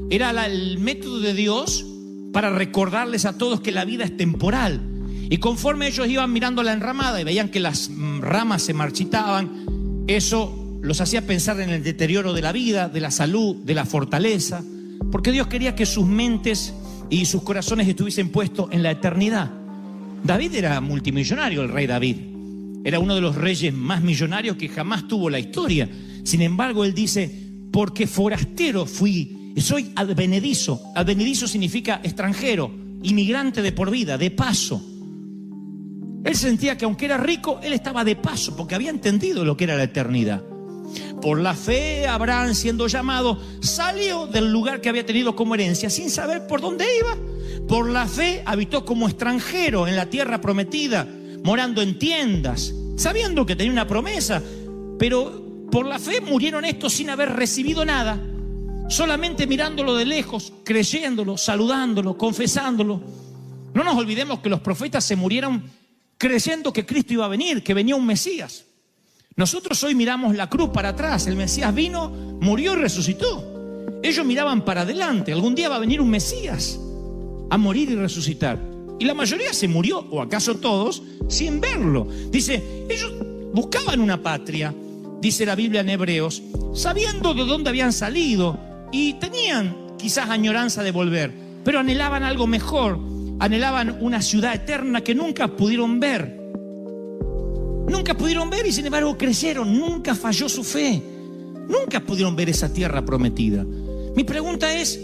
Era el método de Dios para recordarles a todos que la vida es temporal. Y conforme ellos iban mirando la enramada y veían que las ramas se marchitaban, eso los hacía pensar en el deterioro de la vida, de la salud, de la fortaleza, porque Dios quería que sus mentes y sus corazones estuviesen puestos en la eternidad. David era multimillonario, el rey David. Era uno de los reyes más millonarios que jamás tuvo la historia. Sin embargo, él dice, porque forastero fui, soy advenedizo. Advenedizo significa extranjero, inmigrante de por vida, de paso. Él sentía que aunque era rico, él estaba de paso, porque había entendido lo que era la eternidad. Por la fe, Abraham, siendo llamado, salió del lugar que había tenido como herencia sin saber por dónde iba. Por la fe habitó como extranjero en la tierra prometida, morando en tiendas, sabiendo que tenía una promesa, pero por la fe murieron estos sin haber recibido nada, solamente mirándolo de lejos, creyéndolo, saludándolo, confesándolo. No nos olvidemos que los profetas se murieron creyendo que Cristo iba a venir, que venía un Mesías. Nosotros hoy miramos la cruz para atrás. El Mesías vino, murió y resucitó. Ellos miraban para adelante. Algún día va a venir un Mesías a morir y resucitar. Y la mayoría se murió, o acaso todos, sin verlo. Dice, ellos buscaban una patria, dice la Biblia en Hebreos, sabiendo de dónde habían salido y tenían quizás añoranza de volver, pero anhelaban algo mejor, anhelaban una ciudad eterna que nunca pudieron ver. Nunca pudieron ver y sin embargo creyeron, nunca falló su fe, nunca pudieron ver esa tierra prometida. Mi pregunta es,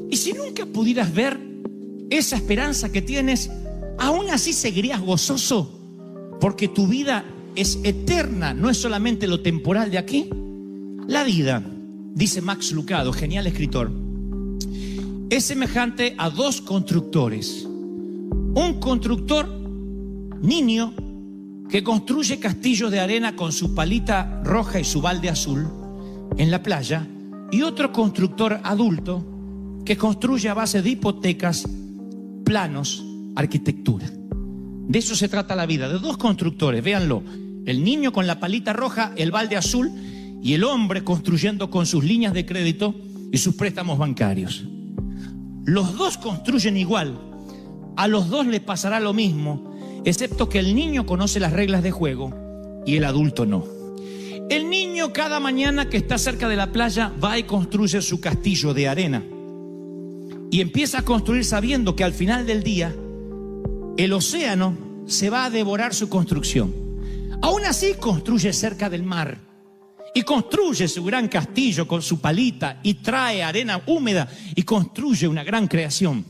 ¿y si nunca pudieras ver esa esperanza que tienes, aún así seguirías gozoso? Porque tu vida es eterna, no es solamente lo temporal de aquí. La vida, dice Max Lucado, genial escritor, es semejante a dos constructores. Un constructor niño que construye castillos de arena con su palita roja y su balde azul en la playa, y otro constructor adulto que construye a base de hipotecas, planos, arquitectura. De eso se trata la vida, de dos constructores, véanlo. El niño con la palita roja, el balde azul, y el hombre construyendo con sus líneas de crédito y sus préstamos bancarios. Los dos construyen igual, a los dos les pasará lo mismo, excepto que el niño conoce las reglas de juego y el adulto no. El niño cada mañana que está cerca de la playa va y construye su castillo de arena y empieza a construir sabiendo que al final del día el océano se va a devorar su construcción. Aún así construye cerca del mar y construye su gran castillo con su palita y trae arena húmeda y construye una gran creación.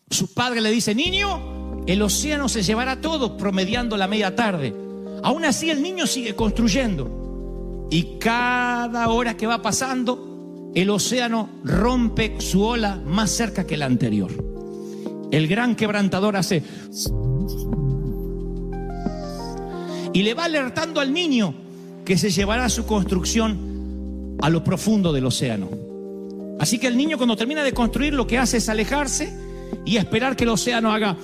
Su padre le dice, niño, el océano se llevará todo, promediando la media tarde. Aún así el niño sigue construyendo y cada hora que va pasando el océano rompe su ola más cerca que la anterior. El gran quebrantador hace y le va alertando al niño que se llevará su construcción a lo profundo del océano. Así que el niño, cuando termina de construir, lo que hace es alejarse y esperar que el océano haga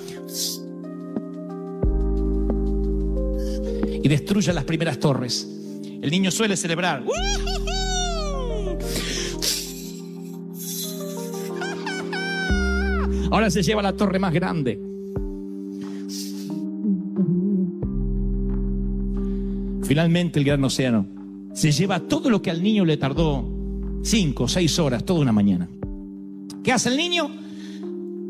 y destruya las primeras torres. El niño suele celebrar. Ahora se lleva la torre más grande. Finalmente el gran océano se lleva todo lo que al niño le tardó 5 o 6 horas, toda una mañana. ¿Qué hace el niño?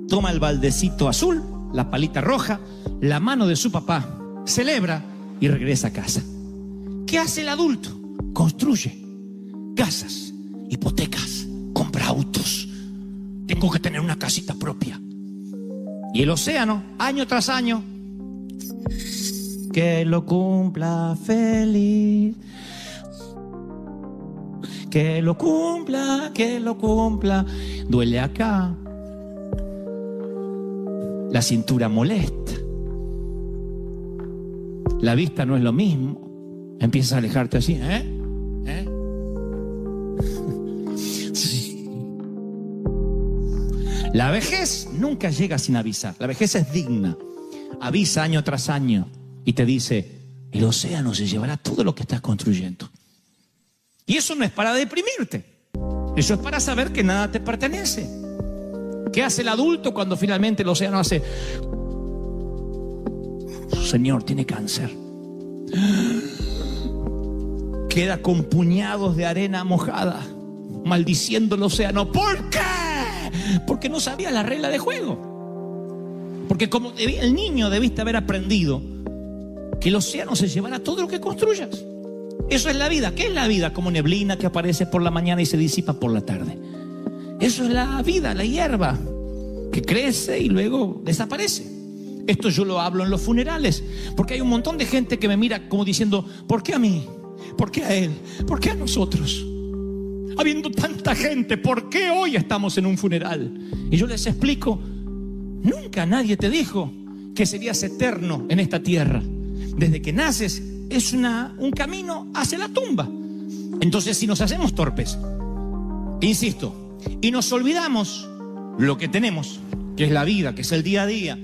Toma el baldecito azul, la palita roja, la mano de su papá, celebra y regresa a casa. ¿Qué hace el adulto? Construye casas, hipotecas, compra autos. Tengo que tener una casita propia. Y el océano, año tras año, que lo cumpla feliz. Que lo cumpla, que lo cumpla. Duele acá. La cintura molesta. La vista no es lo mismo. Empiezas a alejarte así, Sí. La vejez nunca llega sin avisar. La vejez es digna. Avisa año tras año y te dice, el océano se llevará todo lo que estás construyendo. Y eso no es para deprimirte. Eso es para saber que nada te pertenece. ¿Qué hace el adulto cuando finalmente el océano hace? Señor, tiene cáncer. Queda con puñados de arena mojada, maldiciendo el océano. ¿Por qué? Porque no sabía la regla de juego. Porque como el niño debiste haber aprendido que el océano se llevará todo lo que construyas. Eso es la vida. ¿Qué es la vida? Como neblina que aparece por la mañana y se disipa por la tarde. Eso es la vida, la hierba que crece y luego desaparece. Esto yo lo hablo en los funerales, porque hay un montón de gente que me mira como diciendo, ¿por qué a mí? ¿Por qué a él? ¿Por qué a nosotros? Habiendo tanta gente, ¿por qué hoy estamos en un funeral? Y yo les explico, nunca nadie te dijo que serías eterno en esta tierra. Desde que naces es un camino hacia la tumba. Entonces, si nos hacemos torpes, insisto, y nos olvidamos lo que tenemos, que es la vida, que es el día a día,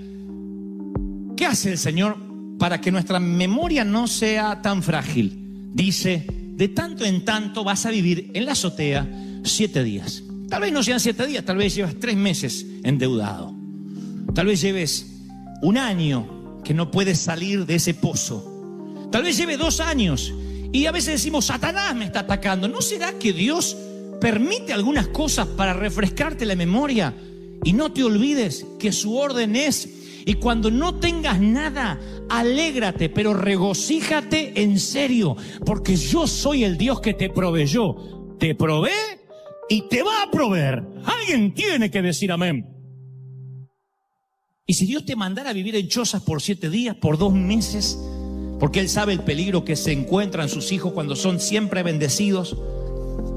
¿qué hace el Señor para que nuestra memoria no sea tan frágil? dice, de tanto en tanto vas a vivir en la azotea 7 días. Tal vez no sean 7 días, tal vez llevas 3 meses endeudado. Tal vez lleves 1 año que no puedes salir de ese pozo. Tal vez lleve 2 años y a veces decimos, Satanás me está atacando. ¿No será que Dios permite algunas cosas para refrescarte la memoria? Y no te olvides que su orden es, y cuando no tengas nada, alégrate, pero regocíjate en serio, porque yo soy el Dios que te proveyó. Te provee y te va a proveer. Alguien tiene que decir amén. Y si Dios te mandara a vivir en chozas por 7 días, por 2 meses, porque Él sabe el peligro que se encuentran sus hijos cuando son siempre bendecidos.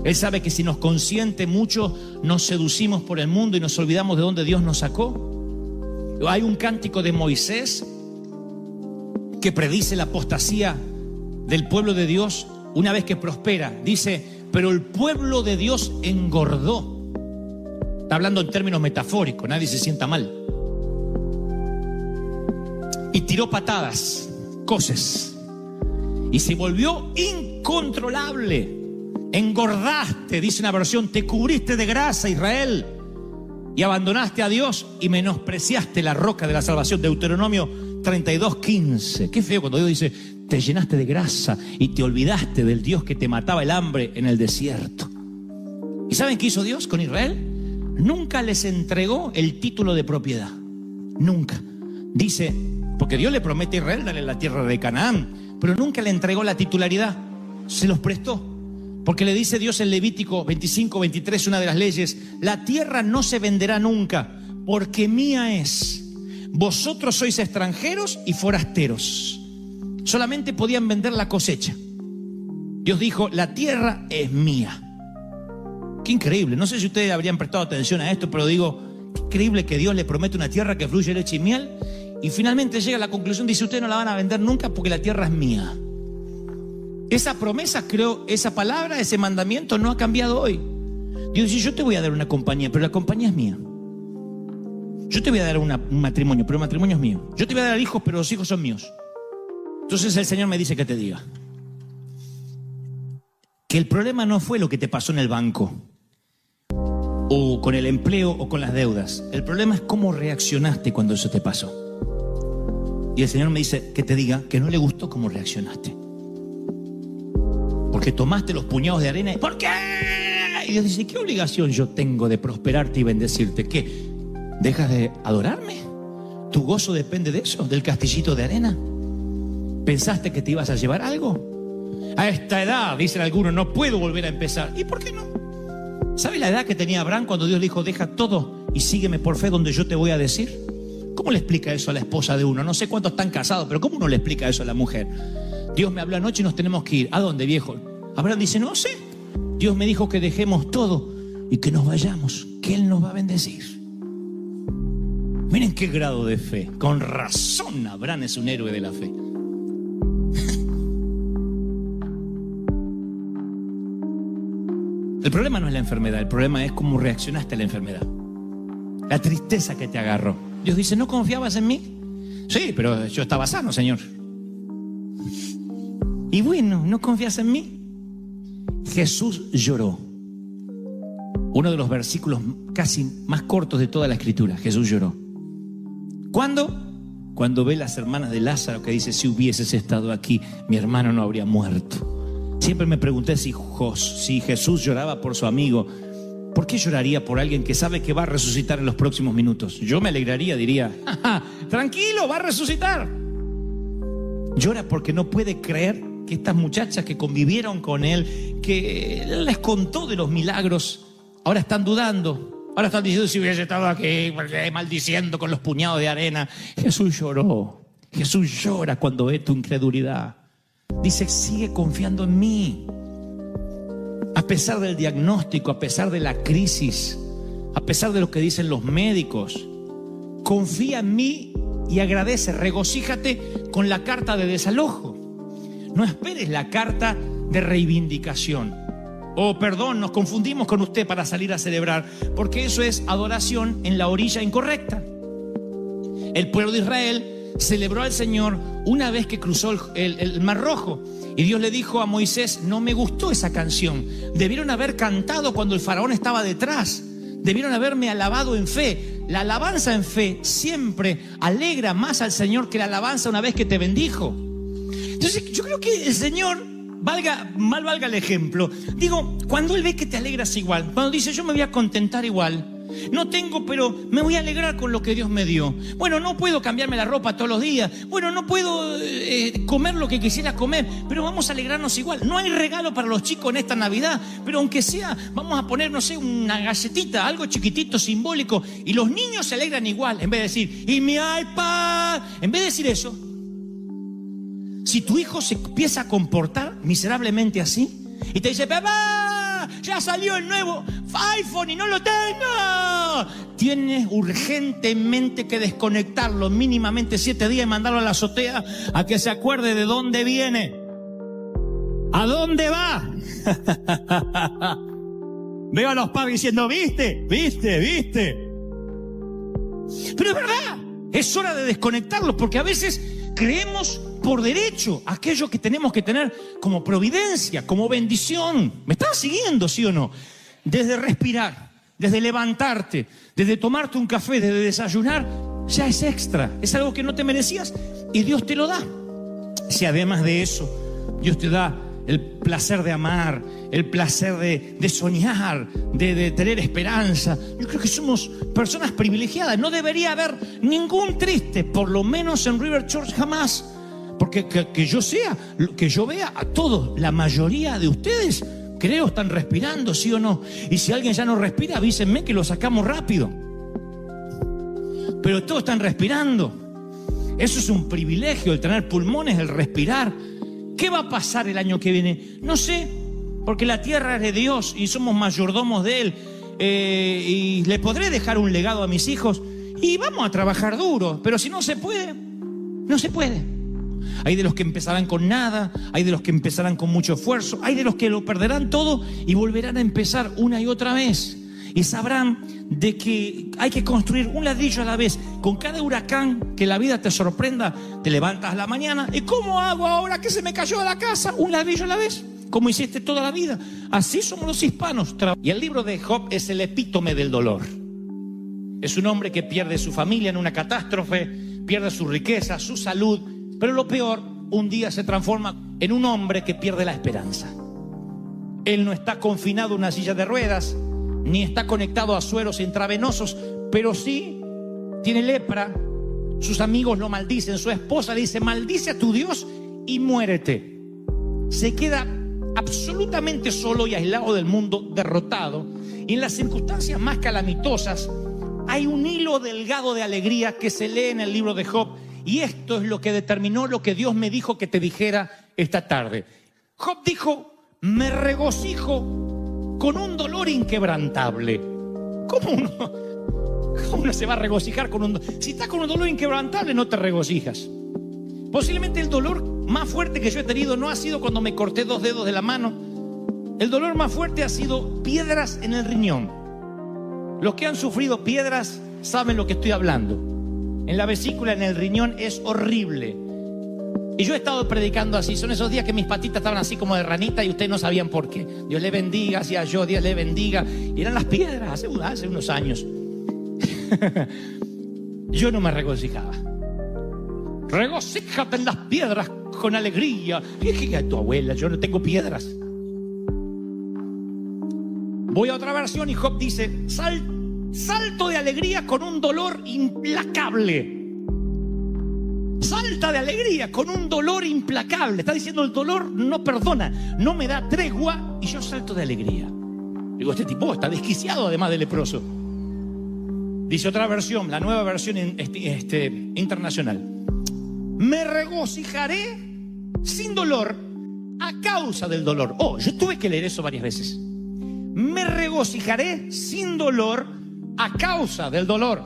Él sabe que si nos consiente mucho, nos seducimos por el mundo y nos olvidamos de dónde Dios nos sacó. Hay un cántico de Moisés que predice la apostasía del pueblo de Dios una vez que prospera. Dice, pero el pueblo de Dios engordó. Está hablando en términos metafóricos, nadie se sienta mal. Y tiró patadas, coces, y se volvió incontrolable. Engordaste, dice una versión, te cubriste de grasa, Israel, y abandonaste a Dios y menospreciaste la roca de la salvación. Deuteronomio 32:15. Qué feo cuando Dios dice, te llenaste de grasa y te olvidaste del Dios que te mataba el hambre en el desierto. ¿Y saben qué hizo Dios con Israel? Nunca les entregó el título de propiedad. Nunca. Dice, porque Dios le promete a Israel darle la tierra de Canaán, pero nunca le entregó la titularidad. Se los prestó. Porque le dice Dios en Levítico 25:23, una de las leyes, la tierra no se venderá nunca, porque mía es. Vosotros sois extranjeros y forasteros. Solamente podían vender la cosecha. Dios dijo, la tierra es mía. Qué increíble. No sé si ustedes habrían prestado atención a esto, pero digo, qué increíble que Dios le promete una tierra que fluye leche y miel, y finalmente llega a la conclusión, dice, ustedes no la van a vender nunca porque la tierra es mía. Esa promesa, creo, esa palabra, ese mandamiento no ha cambiado hoy. Dios dice, yo te voy a dar una compañía, pero la compañía es mía. Yo te voy a dar un matrimonio, pero el matrimonio es mío. Yo te voy a dar hijos, pero los hijos son míos. Entonces el Señor me dice que te diga que el problema no fue lo que te pasó en el banco, o con el empleo, o con las deudas. El problema es cómo reaccionaste cuando eso te pasó. Y el Señor me dice que te diga que no le gustó cómo reaccionaste. Porque tomaste los puñados de arena. ¿Por qué? Y Dios dice, ¿qué obligación yo tengo de prosperarte y bendecirte? ¿Qué? ¿Dejas de adorarme? ¿Tu gozo depende de eso? ¿Del castillito de arena? ¿Pensaste que te ibas a llevar algo? A esta edad, dicen algunos, no puedo volver a empezar. ¿Y por qué no? ¿Sabe la edad que tenía Abraham cuando Dios le dijo, deja todo y sígueme por fe donde yo te voy a decir? ¿Cómo le explica eso a la esposa de uno? No sé cuántos están casados, pero ¿cómo uno le explica eso a la mujer? Dios me habló anoche y nos tenemos que ir. ¿A dónde, viejo? Abraham dice, no sé. Dios me dijo que dejemos todo y que nos vayamos, que Él nos va a bendecir. Miren qué grado de fe. Con razón Abraham es un héroe de la fe. El problema no es la enfermedad, el problema es cómo reaccionaste a la enfermedad. La tristeza que te agarró. Dios dice, ¿no confiabas en mí? Sí, pero yo estaba sano, Señor. Y bueno, ¿no confías en mí? Jesús lloró. Uno de los versículos casi más cortos de toda la Escritura. Jesús lloró. ¿Cuándo? Cuando ve las hermanas de Lázaro que dice, si hubieses estado aquí, mi hermano no habría muerto. Siempre me pregunté si Jesús lloraba por su amigo, ¿por qué lloraría por alguien que sabe que va a resucitar en los próximos minutos? Yo me alegraría, diría, tranquilo, va a resucitar. Llora porque no puede creer que estas muchachas que convivieron con él, que él les contó de los milagros, ahora están dudando. Ahora están diciendo, si hubiese estado aquí, maldiciendo con los puñados de arena. Jesús lloró. Jesús llora cuando ve tu incredulidad. Dice, sigue confiando en mí. A pesar del diagnóstico, a pesar de la crisis, a pesar de lo que dicen los médicos, confía en mí y agradece, regocíjate con la carta de desalojo. No esperes la carta de reivindicación. Oh, perdón, nos confundimos con usted para salir a celebrar, porque eso es adoración en la orilla incorrecta. El pueblo de Israel celebró al Señor una vez que cruzó el Mar Rojo, Y Dios le dijo a Moisés: no me gustó esa canción. Debieron haber cantado cuando el faraón estaba detrás. Debieron haberme alabado en fe. La alabanza en fe siempre alegra más al Señor que la alabanza una vez que te bendijo. Entonces yo creo que el Señor, mal valga el ejemplo, digo, cuando Él ve que te alegras igual, cuando dice: yo me voy a contentar igual, no tengo, pero me voy a alegrar con lo que Dios me dio. Bueno, no puedo cambiarme la ropa todos los días. Bueno, no puedo comer lo que quisiera comer, pero vamos a alegrarnos igual. No hay regalo para los chicos en esta Navidad, pero aunque sea, vamos a poner, no sé, una galletita, algo chiquitito, simbólico, y los niños se alegran igual. En vez de decir: y mi iPad, en vez de decir eso, si tu hijo se empieza a comportar miserablemente así y te dice: papá, ya salió el nuevo iPhone y no lo tengo, tienes urgentemente que desconectarlo mínimamente 7 días y mandarlo a la azotea a que se acuerde de dónde viene, a dónde va. Veo a los padres diciendo: viste. Pero es verdad, es hora de desconectarlos, porque a veces creemos por derecho aquello que tenemos que tener como providencia, como bendición. ¿Me estás siguiendo, sí o no? Desde respirar, desde levantarte, desde tomarte un café, desde desayunar, ya es extra. Es algo que no te merecías y Dios te lo da. Si además de eso Dios te da el placer de amar, el placer de soñar, de tener esperanza, yo creo que somos personas privilegiadas. No debería haber ningún triste, por lo menos en River Church jamás. Porque que yo vea a todos, la mayoría de ustedes, creo, están respirando, ¿sí o no? Y si alguien ya no respira, avísenme que lo sacamos rápido. Pero todos están respirando. Eso es un privilegio, el tener pulmones, el respirar. ¿Qué va a pasar el año que viene? No sé, porque la tierra es de Dios y somos mayordomos de Él. Y le podré dejar un legado a mis hijos y vamos a trabajar duro. Pero si no se puede, no se puede. Hay de los que empezarán con nada, hay de los que empezarán con mucho esfuerzo, hay de los que lo perderán todo y volverán a empezar una y otra vez. Y sabrán de que hay que construir un ladrillo a la vez. Con cada huracán que la vida te sorprenda, te levantas a la mañana. ¿Y cómo hago ahora que se me cayó la casa? Un ladrillo a la vez, como hiciste toda la vida. Así somos los hispanos. Y el libro de Job es el epítome del dolor. Es un hombre que pierde su familia en una catástrofe, pierde su riqueza, su salud. Pero lo peor, un día se transforma en un hombre que pierde la esperanza. Él no está confinado a una silla de ruedas, ni está conectado a sueros intravenosos, pero sí tiene lepra. Sus amigos lo maldicen, su esposa le dice: maldice a tu Dios y muérete. Se queda absolutamente solo y aislado del mundo, derrotado. Y en las circunstancias más calamitosas hay un hilo delgado de alegría que se lee en el libro de Job. Y esto es lo que determinó lo que Dios me dijo que te dijera esta tarde. Job dijo: me regocijo con un dolor inquebrantable. ¿Cómo uno se va a regocijar con un dolor? Si estás con un dolor inquebrantable, no te regocijas. Posiblemente el dolor más fuerte que yo he tenido no ha sido cuando me corté 2 dedos de la mano. El dolor más fuerte ha sido piedras en el riñón. Los que han sufrido piedras saben lo que estoy hablando. En la vesícula, en el riñón, es horrible. Y yo he estado predicando así. Son esos días que mis patitas estaban así como de ranita y ustedes no sabían por qué. Dios le bendiga, hacía yo, Dios le bendiga. Y eran las piedras hace unos años. Yo no me regocijaba. Regocíjate en las piedras con alegría. Y dije: tu abuela, yo no tengo piedras. Voy a otra versión y Job dice: salto de alegría con un dolor implacable. Salta de alegría con un dolor implacable. Está diciendo: el dolor no perdona, no me da tregua y yo salto de alegría. Digo, este tipo está desquiciado, además de leproso. Dice otra versión, la nueva versión internacional: me regocijaré sin dolor a causa del dolor. Yo tuve que leer eso varias veces. Me regocijaré sin dolor a causa del dolor.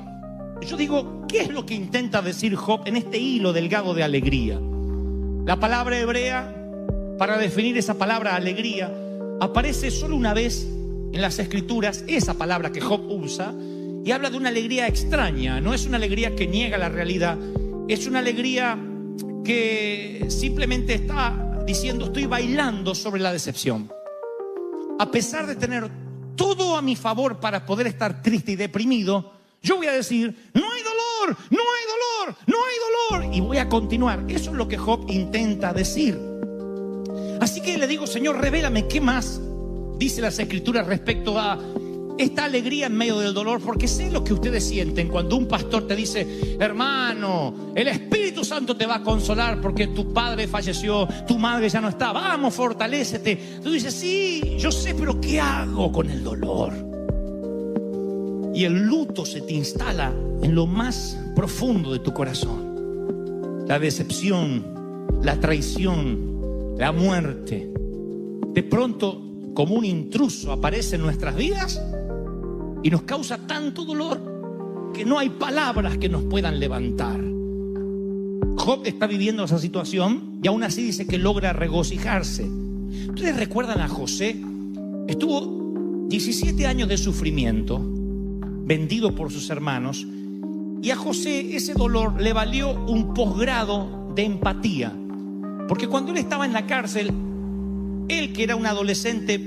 Yo digo, ¿qué es lo que intenta decir Job en este hilo delgado de alegría? La palabra hebrea para definir esa palabra alegría aparece solo una vez en las Escrituras, esa palabra que Job usa, y habla de una alegría extraña. No es una alegría que niega la realidad, es una alegría que simplemente está diciendo: estoy bailando sobre la decepción. A pesar de tener todo a mi favor para poder estar triste y deprimido, yo voy a decir: no hay dolor, no hay dolor, no hay dolor. Y voy a continuar. Eso es lo que Job intenta decir. Así que le digo: Señor, revélame qué más dice las Escrituras respecto a esta alegría en medio del dolor, porque sé lo que ustedes sienten cuando un pastor te dice: hermano, el Espíritu Santo te va a consolar porque tu padre falleció, tu madre ya no está, vamos, fortalécete. Tú dices: sí, yo sé, pero ¿qué hago con el dolor? Y el luto se te instala en lo más profundo de tu corazón. La decepción, la traición, la muerte, de pronto como un intruso aparece en nuestras vidas y nos causa tanto dolor que no hay palabras que nos puedan levantar. Job está viviendo esa situación y aún así dice que logra regocijarse. ¿Ustedes recuerdan a José? Estuvo 17 años de sufrimiento, vendido por sus hermanos, y a José ese dolor le valió un posgrado de empatía, porque cuando él estaba en la cárcel, él, que era un adolescente,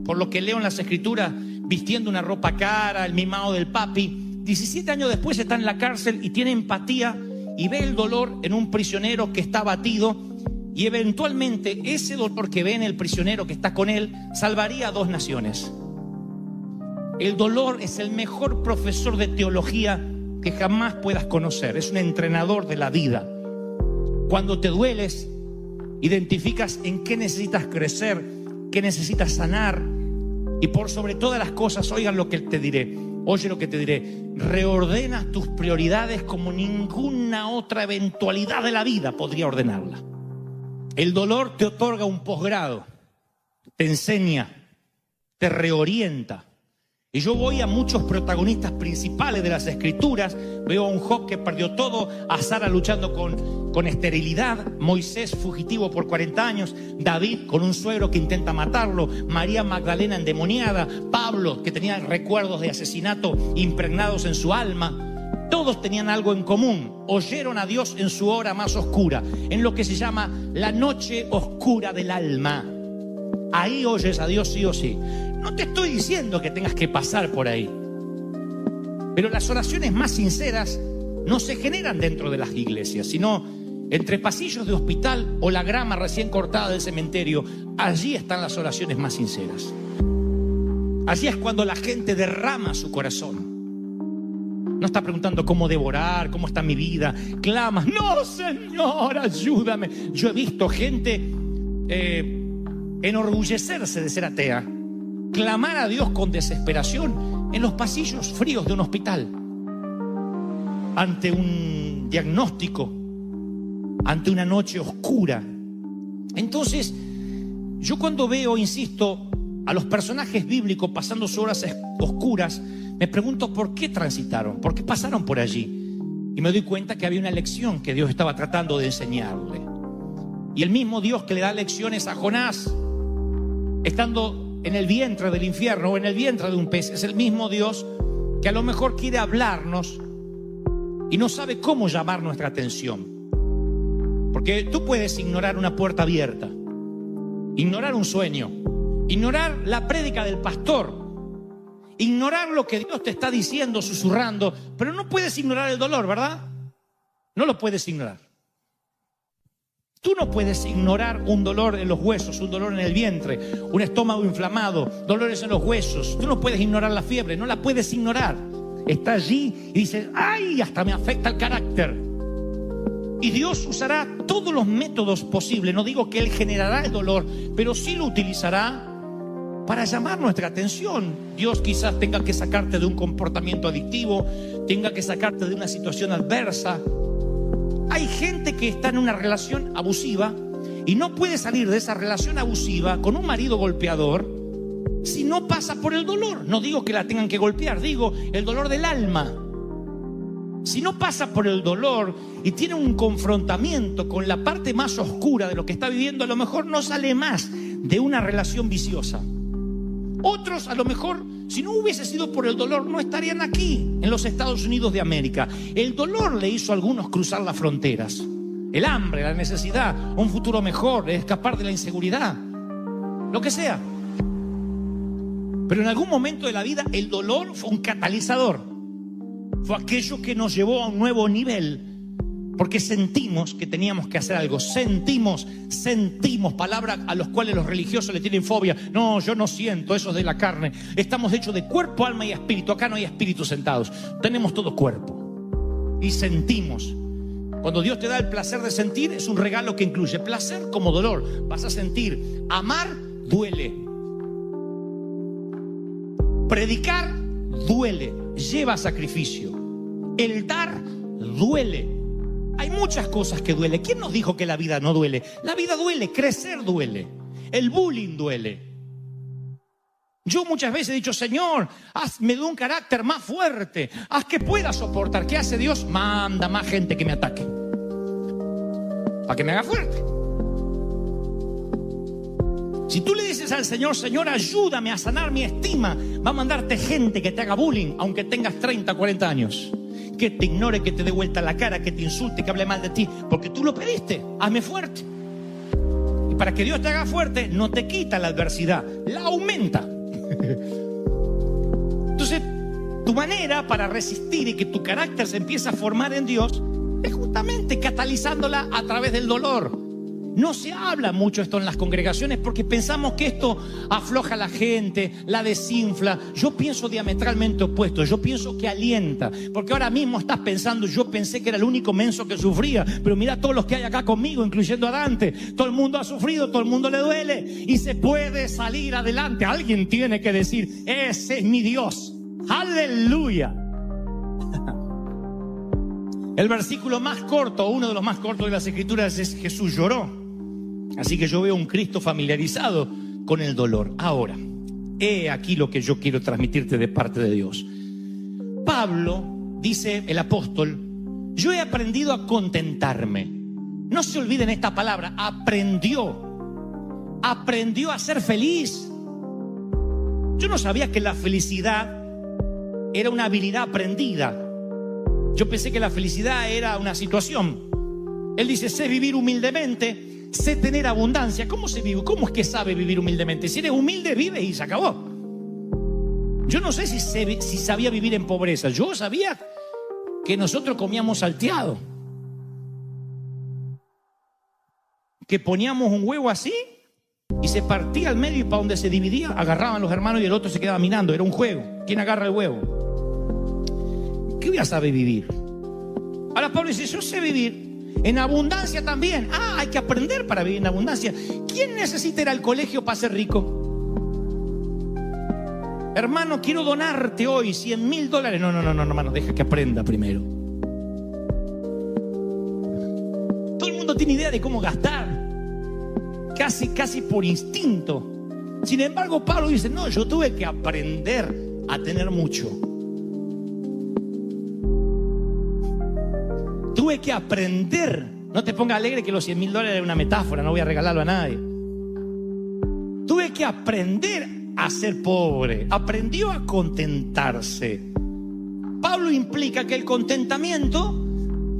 por lo que leo en las Escrituras, vistiendo una ropa cara, el mimado del papi, 17 años después está en la cárcel y tiene empatía y ve el dolor en un prisionero que está abatido, y eventualmente ese dolor que ve en el prisionero que está con él salvaría a 2 naciones. El dolor es el mejor profesor de teología que jamás puedas conocer. Es un entrenador de la vida. Cuando te dueles, identificas en qué necesitas crecer, qué necesitas sanar, y por sobre todas las cosas, oigan lo que te diré, oye lo que te diré, reordenas tus prioridades como ninguna otra eventualidad de la vida podría ordenarla. El dolor te otorga un posgrado, te enseña, te reorienta. Y yo voy a muchos protagonistas principales de las Escrituras. Veo a un Job que perdió todo, a Sara luchando con esterilidad, Moisés fugitivo por 40 años, David con un suegro que intenta matarlo, María Magdalena endemoniada, Pablo que tenía recuerdos de asesinato impregnados en su alma. Todos tenían algo en común: oyeron a Dios en su hora más oscura, en lo que se llama la noche oscura del alma. Ahí oyes a Dios sí o sí. No te estoy diciendo que tengas que pasar por ahí, pero las oraciones más sinceras no se generan dentro de las iglesias, sino entre pasillos de hospital o la grama recién cortada del cementerio. Allí están las oraciones más sinceras. Allí es cuando la gente derrama su corazón. No está preguntando cómo devorar, cómo está mi vida. Clamas: no, Señor, ayúdame. Yo he visto gente enorgullecerse de ser atea, clamar a Dios con desesperación en los pasillos fríos de un hospital, ante un diagnóstico, ante una noche oscura. Entonces, yo cuando veo, insisto, a los personajes bíblicos pasando sus horas oscuras, me pregunto por qué transitaron, por qué pasaron por allí. Y me doy cuenta que había una lección que Dios estaba tratando de enseñarle. Y el mismo Dios que le da lecciones a Jonás, estando en el vientre del infierno o en el vientre de un pez, es el mismo Dios que a lo mejor quiere hablarnos y no sabe cómo llamar nuestra atención. Porque tú puedes ignorar una puerta abierta, ignorar un sueño, ignorar la prédica del pastor, ignorar lo que Dios te está diciendo, susurrando, pero no puedes ignorar el dolor, ¿verdad? No lo puedes ignorar. Tú no puedes ignorar un dolor en los huesos, un dolor en el vientre, un estómago inflamado, dolores en los huesos. Tú no puedes ignorar la fiebre, no la puedes ignorar. Está allí y dices: ¡ay! Hasta me afecta el carácter. Y Dios usará todos los métodos posibles. No digo que Él generará el dolor, pero sí lo utilizará para llamar nuestra atención. Dios quizás tenga que sacarte de un comportamiento adictivo, tenga que sacarte de una situación adversa. Hay gente que está en una relación abusiva y no puede salir de esa relación abusiva con un marido golpeador si no pasa por el dolor. No digo que la tengan que golpear, digo el dolor del alma. Si no pasa por el dolor y tiene un confrontamiento con la parte más oscura de lo que está viviendo, a lo mejor no sale más de una relación viciosa. Otros, a lo mejor, si no hubiese sido por el dolor, no estarían aquí, en los Estados Unidos de América. El dolor le hizo a algunos cruzar las fronteras. el hambre, la necesidad, un futuro mejor, escapar de la inseguridad, lo que sea. Pero en algún momento de la vida el dolor fue un catalizador. Fue aquello que nos llevó a un nuevo nivel. Porque sentimos que teníamos que hacer algo. Sentimos, palabras a las cuales los religiosos le tienen fobia. No, yo no siento, eso es de la carne. Estamos hechos de cuerpo, alma y espíritu. Acá no hay espíritus sentados. Tenemos todo cuerpo. Y sentimos. Cuando Dios te da el placer de sentir, es un regalo que incluye placer como dolor. Vas a sentir. Amar duele. Predicar duele. Lleva sacrificio. El dar duele. Hay muchas cosas que duelen. ¿Quién nos dijo que la vida no duele? La vida duele, crecer duele, el bullying duele. Yo muchas veces he dicho, Señor, hazme de un carácter más fuerte, haz que pueda soportar. ¿Qué hace Dios? Manda más gente que me ataque, para que me haga fuerte. Si tú le dices al Señor, Señor, ayúdame a sanar mi estima, va a mandarte gente que te haga bullying, aunque tengas 30, 40 años. Que te ignore, que te dé vuelta la cara, que te insulte, que hable mal de ti, porque tú lo pediste. Hazme fuerte. Y para que Dios te haga fuerte, no te quita la adversidad, la aumenta. Entonces, tu manera para resistir y que tu carácter se empiece a formar en Dios es justamente catalizándola a través del dolor. No se habla mucho esto en las congregaciones porque pensamos que esto afloja a la gente, la desinfla. Yo pienso diametralmente opuesto. Yo pienso que alienta. Porque ahora mismo estás pensando, yo pensé que era el único menso que sufría. Pero mira todos los que hay acá conmigo, incluyendo a Dante. Todo el mundo ha sufrido, todo el mundo le duele. Y se puede salir adelante. Alguien tiene que decir, ese es mi Dios. ¡Aleluya! El versículo más corto, uno de los más cortos de las Escrituras es Jesús lloró. Así que yo veo un Cristo familiarizado con el dolor. Ahora, he aquí lo que yo quiero transmitirte de parte de Dios. Pablo, dice el apóstol, yo he aprendido a contentarme. No se olviden esta palabra, aprendió a ser feliz. Yo no sabía que la felicidad era una habilidad aprendida. Yo pensé que la felicidad era una situación. Él dice, sé vivir humildemente, sé tener abundancia. ¿Cómo se vive? ¿Cómo es que sabe vivir humildemente? Si eres humilde, vive y se acabó. Yo no sé si sabía vivir en pobreza. Yo sabía que nosotros comíamos salteado. Que poníamos un huevo así y se partía al medio y para donde se dividía agarraban los hermanos y el otro se quedaba mirando. Era un juego. ¿Quién agarra el huevo? ¿Qué voy a saber vivir? Ahora Pablo dice, yo sé vivir en abundancia también. Hay que aprender para vivir en abundancia. ¿Quién necesita ir al colegio para ser rico? Hermano, quiero donarte hoy $100,000. No, hermano, deja que aprenda primero. Todo el mundo tiene idea de cómo gastar. Casi por instinto. Sin embargo, Pablo dice, no, yo tuve que aprender a tener mucho. Tuve que aprender. No te pongas alegre que los $100,000 es una metáfora, no voy a regalarlo a nadie. Tuve que aprender a ser pobre. Aprendió a contentarse. Pablo implica que el contentamiento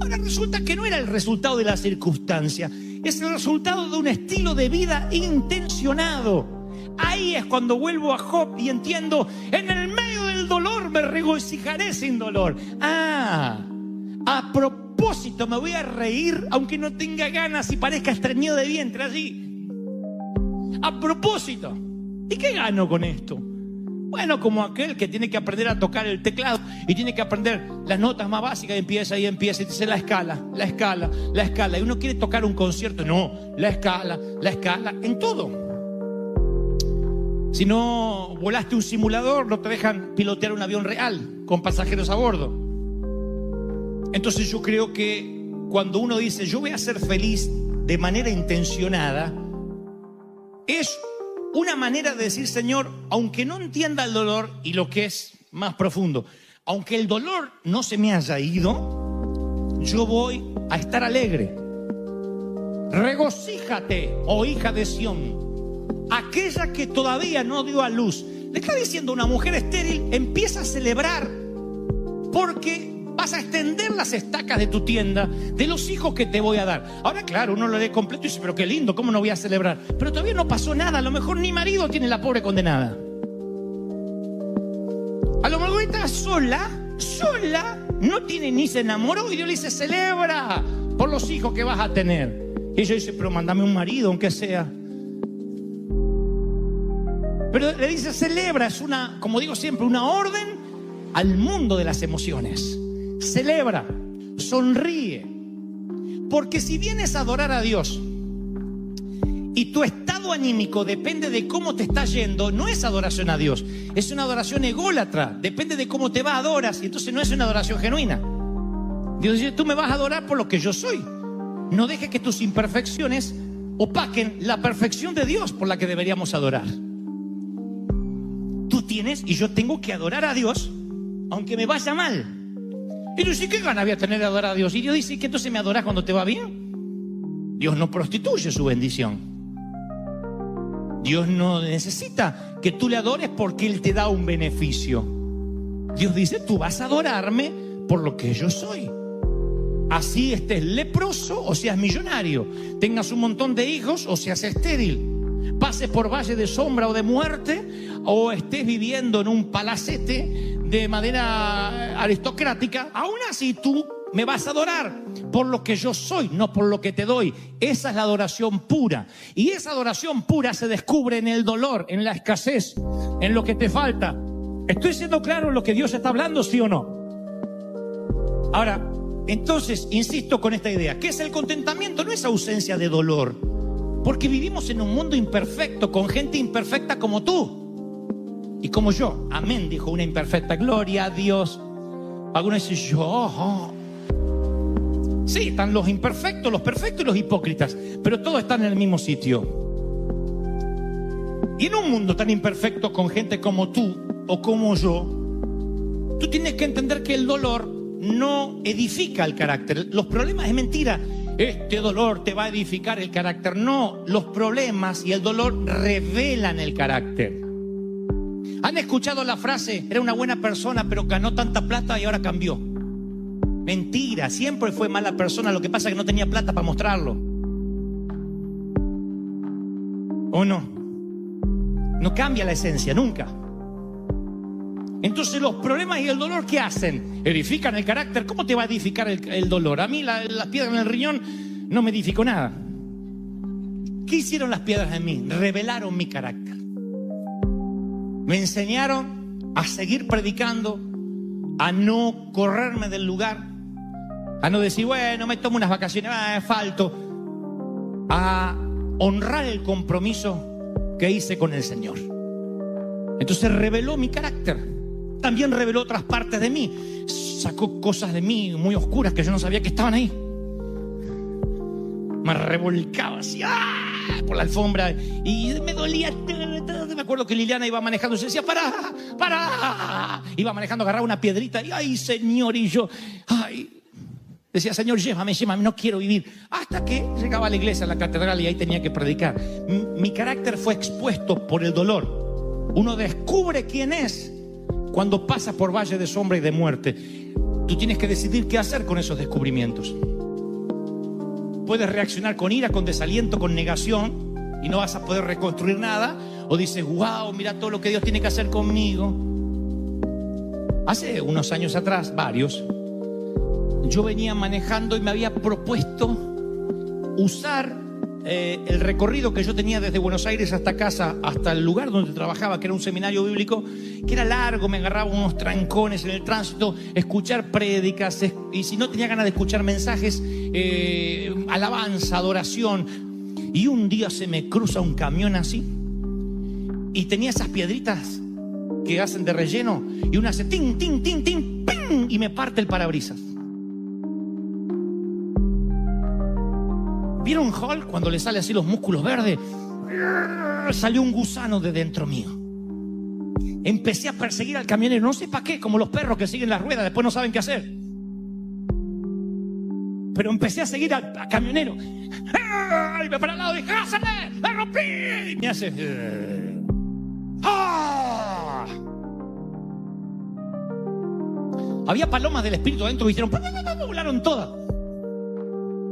ahora resulta que no era el resultado de la circunstancia, es el resultado de un estilo de vida intencionado. Ahí es cuando vuelvo a Job y entiendo, en el medio del dolor me regocijaré sin dolor. A propósito me voy a reír aunque no tenga ganas y parezca estreñido de vientre allí. A propósito. ¿Y qué gano con esto? Bueno, como aquel que tiene que aprender a tocar el teclado y tiene que aprender las notas más básicas y empieza y dice la escala. Y uno quiere tocar un concierto, no, la escala, en todo. Si no volaste un simulador, no te dejan pilotear un avión real con pasajeros a bordo. Entonces yo creo que cuando uno dice yo voy a ser feliz de manera intencionada, es una manera de decir, Señor, aunque no entienda el dolor y lo que es más profundo, aunque el dolor no se me haya ido, yo voy a estar alegre. Regocíjate, oh hija de Sión, aquella que todavía no dio a luz. Le está diciendo una mujer estéril, empieza a celebrar porque va vas a extender las estacas de tu tienda de los hijos que te voy a dar. Ahora, claro, uno lo lee completo y dice, pero qué lindo, ¿cómo no voy a celebrar? Pero todavía no pasó nada, a lo mejor ni marido tiene la pobre condenada. A lo mejor está sola, no tiene ni se enamoró y Dios le dice, celebra por los hijos que vas a tener. Y ella dice, pero mándame un marido, aunque sea. Pero le dice, celebra, es una, como digo siempre, una orden al mundo de las emociones. Celebra, sonríe. Porque si vienes a adorar a Dios y tu estado anímico depende de cómo te está yendo, no es adoración a Dios, es una adoración ególatra. Depende de cómo te va, adoras, y entonces no es una adoración genuina. Dios dice, tú me vas a adorar por lo que yo soy. No dejes que tus imperfecciones opaquen la perfección de Dios por la que deberíamos adorar. Tú tienes y yo tengo que adorar a Dios aunque me vaya mal. Y yo sí, ¿qué gana voy a tener de adorar a Dios? Y Dios dice, ¿que entonces me adorás cuando te va bien? Dios no prostituye su bendición. Dios no necesita que tú le adores porque Él te da un beneficio. Dios dice, tú vas a adorarme por lo que yo soy. Así estés leproso o seas millonario, tengas un montón de hijos o seas estéril, pases por valle de sombra o de muerte, o estés viviendo en un palacete de madera aristocrática, aún así tú me vas a adorar por lo que yo soy, no por lo que te doy. Esa es la adoración pura. Y esa adoración pura se descubre en el dolor, en la escasez, en lo que te falta. ¿Estoy siendo claro en lo que Dios está hablando, sí o no? Ahora, entonces, insisto con esta idea. ¿Qué es el contentamiento? No es ausencia de dolor. Porque vivimos en un mundo imperfecto, con gente imperfecta como tú y como yo. Amén, dijo una imperfecta. Gloria a Dios. Algunos dicen, yo. Sí, están los imperfectos, los perfectos y los hipócritas. Pero todos están en el mismo sitio. Y en un mundo tan imperfecto, con gente como tú o como yo, tú tienes que entender que el dolor no edifica el carácter. Los problemas, es mentira, este dolor te va a edificar el carácter. No, los problemas y el dolor revelan el carácter. ¿Han escuchado la frase, era una buena persona pero ganó tanta plata y ahora cambió? Mentira, siempre fue mala persona, lo que pasa es que no tenía plata para mostrarlo. ¿O no? No cambia la esencia, nunca. Entonces los problemas y el dolor, ¿qué hacen? Edifican el carácter. ¿Cómo te va a edificar el dolor? A mí las piedras en el riñón no me edificó nada. ¿Qué hicieron las piedras en mí? Revelaron mi carácter. Me enseñaron a seguir predicando, a no correrme del lugar, a no decir, bueno, me tomo unas vacaciones, falto, a honrar el compromiso que hice con el Señor. Entonces reveló mi carácter. También reveló otras partes de mí. Sacó cosas de mí muy oscuras que yo no sabía que estaban ahí. Me revolcaba así por la alfombra y me dolía. Me acuerdo que Liliana iba manejando y se decía, ¡para! Iba manejando, agarraba una piedrita y ¡ay, Señor! Y yo, decía, Señor, llévame, no quiero vivir. Hasta que llegaba a la iglesia, a la catedral, y ahí tenía que predicar. Mi carácter fue expuesto por el dolor. Uno descubre quién es cuando pasa por valle de sombra y de muerte. Tú tienes que decidir qué hacer con esos descubrimientos. Puedes reaccionar con ira, con desaliento, con negación, y no vas a poder reconstruir nada. O dices, wow, mira todo lo que Dios tiene que hacer conmigo. Hace unos años atrás, varios, yo venía manejando y me había propuesto usar el recorrido que yo tenía desde Buenos Aires hasta casa, hasta el lugar donde trabajaba, que era un seminario bíblico, que era largo, me agarraba unos trancones en el tránsito, escuchar prédicas, y si no tenía ganas de escuchar mensajes, alabanza, adoración. Y un día se me cruza un camión así, y tenía esas piedritas que hacen de relleno, y una hace tin, tin, tin, tin, ping, y me parte el parabrisas. ¿Vieron Hulk cuando le sale así los músculos verdes? Salió un gusano de dentro mío. Empecé a perseguir al camionero, no sé para qué, como los perros que siguen las ruedas, después no saben qué hacer. Pero empecé a seguir al camionero. Y me para al lado y dije, ¡hácele! ¡Me rompí! Y me hace... Había palomas del espíritu adentro que hicieron, volaron todas.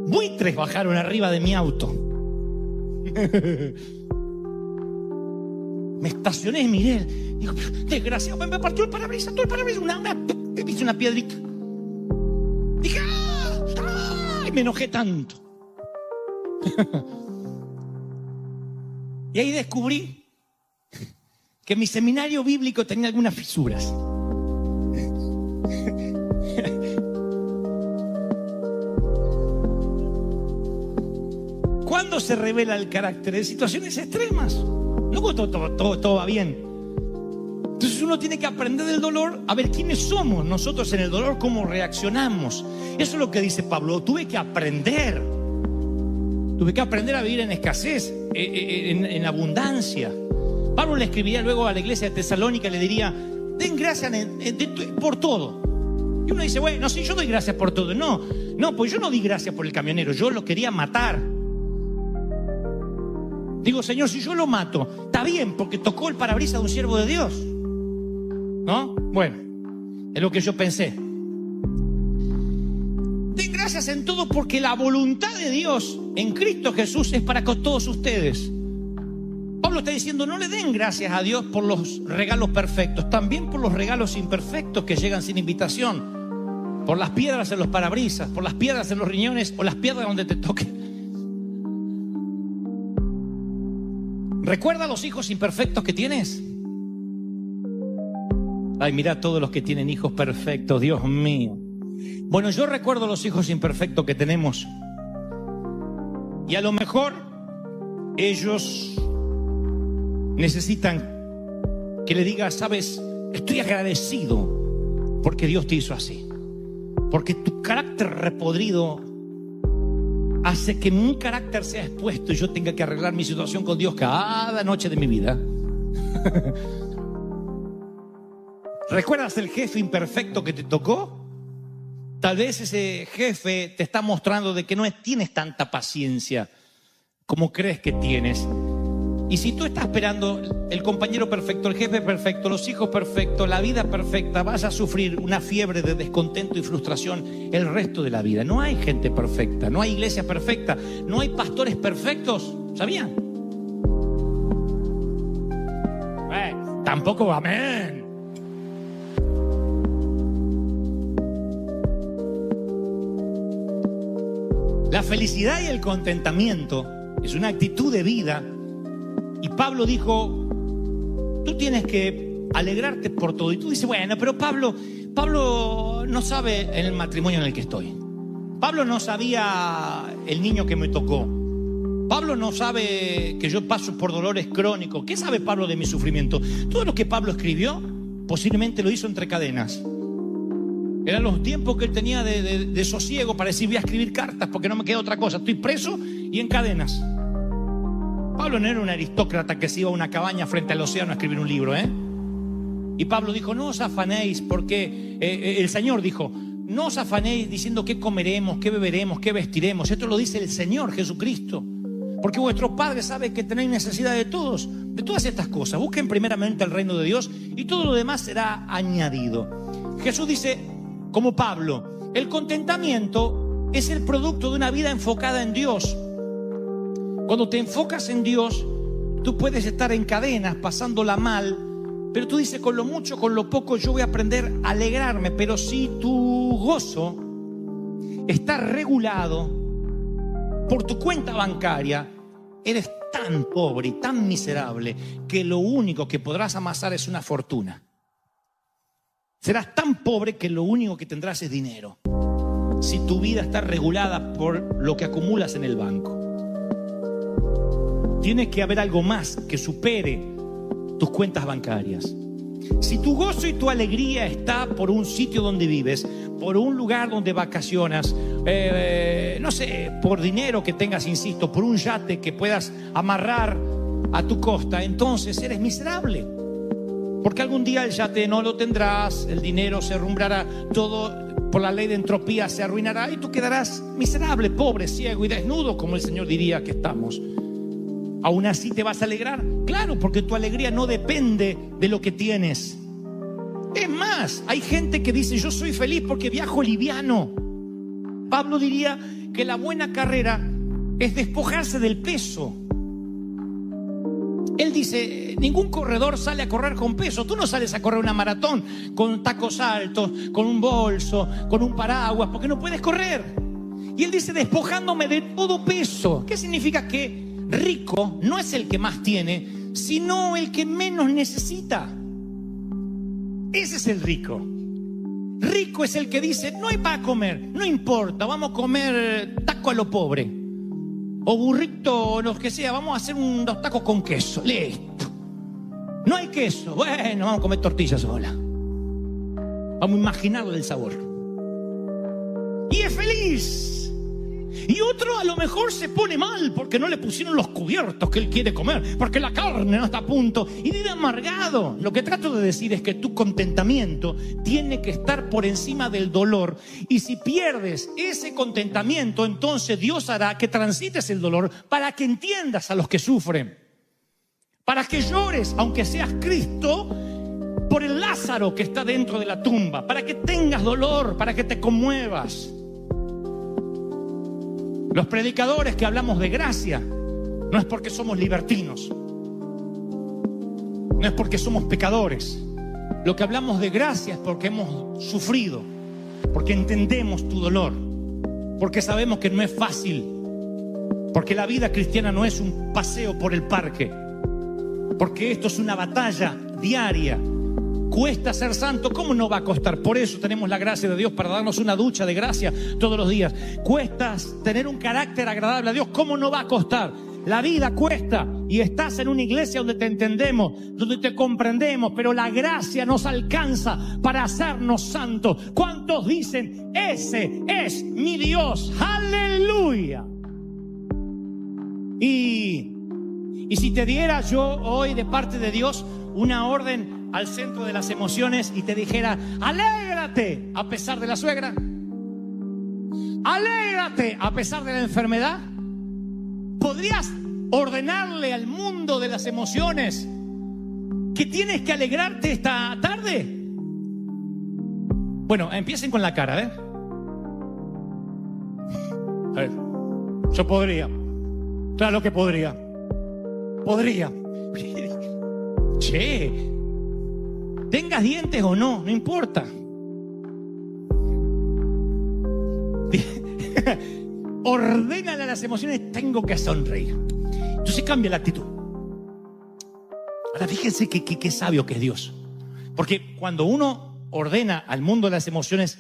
Buitres bajaron arriba de mi auto. Me estacioné y miré. Digo, desgraciado, me partió el parabrisas, todo el parabrisas. Una piedrita. Dije, ¡ah! Y me enojé tanto. Y ahí descubrí que mi seminario bíblico tenía algunas fisuras. ¿Cuándo se revela el carácter? En situaciones extremas. No cuando todo va bien. Entonces uno tiene que aprender del dolor a ver quiénes somos nosotros en el dolor, cómo reaccionamos. Eso es lo que dice Pablo. Tuve que aprender a vivir en escasez, en abundancia. Pablo le escribiría luego a la iglesia de Tesalónica y le diría, den gracias por todo. Y uno dice, bueno, sí, yo doy gracias por todo. No, pues yo no di gracias por el camionero, yo lo quería matar. Digo, Señor, si yo lo mato, está bien, porque tocó el parabrisas de un siervo de Dios, ¿no? Bueno, es lo que yo pensé. Den gracias en todo porque la voluntad de Dios en Cristo Jesús es para con todos ustedes. Pablo está diciendo, no le den gracias a Dios por los regalos perfectos, también por los regalos imperfectos que llegan sin invitación, por las piedras en los parabrisas, por las piedras en los riñones o las piedras donde te toque. ¿Recuerda los hijos imperfectos que tienes? Ay, mira todos los que tienen hijos perfectos, Dios mío. Bueno, yo recuerdo los hijos imperfectos que tenemos. Y a lo mejor ellos necesitan que le digas, sabes, estoy agradecido porque Dios te hizo así. Porque tu carácter repodrido hace que mi carácter sea expuesto y yo tenga que arreglar mi situación con Dios cada noche de mi vida. ¿Recuerdas el jefe imperfecto que te tocó? Tal vez ese jefe te está mostrando de que no tienes tanta paciencia como crees que tienes. Y si tú estás esperando el compañero perfecto, el jefe perfecto, los hijos perfectos, la vida perfecta, vas a sufrir una fiebre de descontento y frustración el resto de la vida. No hay gente perfecta, no hay iglesia perfecta, no hay pastores perfectos. ¿Sabían? Tampoco amén. La felicidad y el contentamiento es una actitud de vida. Y Pablo dijo, tú tienes que alegrarte por todo. Y tú dices, bueno, pero Pablo no sabe en el matrimonio en el que estoy. Pablo no sabía el niño que me tocó. Pablo no sabe que yo paso por dolores crónicos. ¿Qué sabe Pablo de mi sufrimiento? Todo lo que Pablo escribió, posiblemente lo hizo entre cadenas. Eran los tiempos que él tenía de sosiego para decir, voy a escribir cartas porque no me queda otra cosa. Estoy preso y en cadenas. Pablo no era un aristócrata que se iba a una cabaña frente al océano a escribir un libro, Y Pablo dijo, no os afanéis, porque el Señor dijo, no os afanéis diciendo qué comeremos, qué beberemos, qué vestiremos. Esto lo dice el Señor Jesucristo. Porque vuestro Padre sabe que tenéis necesidad de todas estas cosas. Busquen primeramente el reino de Dios y todo lo demás será añadido. Jesús dice, como Pablo, el contentamiento es el producto de una vida enfocada en Dios. Cuando te enfocas en Dios, tú puedes estar en cadenas, pasándola mal, pero tú dices, con lo mucho, con lo poco, yo voy a aprender a alegrarme. Pero si tu gozo está regulado por tu cuenta bancaria, eres tan pobre y tan miserable que lo único que podrás amasar es una fortuna. Serás tan pobre que lo único que tendrás es dinero. Si tu vida está regulada por lo que acumulas en el banco. Tiene que haber algo más que supere tus cuentas bancarias. Si tu gozo y tu alegría está por un sitio donde vives, por un lugar donde vacacionas, no sé, por dinero que tengas, insisto, por un yate que puedas amarrar a tu costa, entonces eres miserable. Porque algún día el yate no lo tendrás, el dinero se arrumbrará, todo por la ley de entropía se arruinará y tú quedarás miserable, pobre, ciego y desnudo, como el Señor diría que estamos. ¿Aún así te vas a alegrar? Claro, porque tu alegría no depende de lo que tienes. Es más, hay gente que dice, yo soy feliz porque viajo liviano. Pablo diría que la buena carrera es despojarse del peso. Él dice, ningún corredor sale a correr con peso. Tú no sales a correr una maratón con tacos altos, con un bolso, con un paraguas, porque no puedes correr. Y él dice, despojándome de todo peso. ¿Qué significa? Que rico no es el que más tiene, sino el que menos necesita. Ese es el rico. Rico es el que dice, no hay para comer, no importa, vamos a comer taco a lo pobre, o burrito, o lo que sea, vamos a hacer unos tacos con queso, listo. No hay queso, bueno, vamos a comer tortillas sola. Vamos a imaginarle el sabor. Y es feliz. Y otro a lo mejor se pone mal porque no le pusieron los cubiertos que él quiere comer, porque la carne no está a punto, y vive amargado. Lo que trato de decir es que tu contentamiento tiene que estar por encima del dolor, y si pierdes ese contentamiento, entonces Dios hará que transites el dolor para que entiendas a los que sufren, para que llores, aunque seas Cristo, por el Lázaro que está dentro de la tumba, para que tengas dolor, para que te conmuevas. Los predicadores que hablamos de gracia no es porque somos libertinos, no es porque somos pecadores. Lo que hablamos de gracia es porque hemos sufrido, porque entendemos tu dolor, porque sabemos que no es fácil, porque la vida cristiana no es un paseo por el parque, porque esto es una batalla diaria. Cuesta ser santo, ¿cómo no va a costar? Por eso tenemos la gracia de Dios para darnos una ducha de gracia todos los días. Cuesta tener un carácter agradable a Dios, ¿cómo no va a costar? La vida cuesta, y estás en una iglesia donde te entendemos, donde te comprendemos, pero la gracia nos alcanza para hacernos santos. ¿Cuántos dicen, ese es mi Dios? ¡Aleluya! Y si te diera yo hoy de parte de Dios una orden al centro de las emociones y te dijera, alégrate a pesar de la suegra, alégrate a pesar de la enfermedad, ¿podrías ordenarle al mundo de las emociones que tienes que alegrarte esta tarde? Bueno, empiecen con la cara, A ver, yo podría, claro que podría. Che, tengas dientes o no, no importa. Ordénale a las emociones, tengo que sonreír. Entonces cambia la actitud. Ahora fíjense qué sabio que es Dios. Porque cuando uno ordena al mundo de las emociones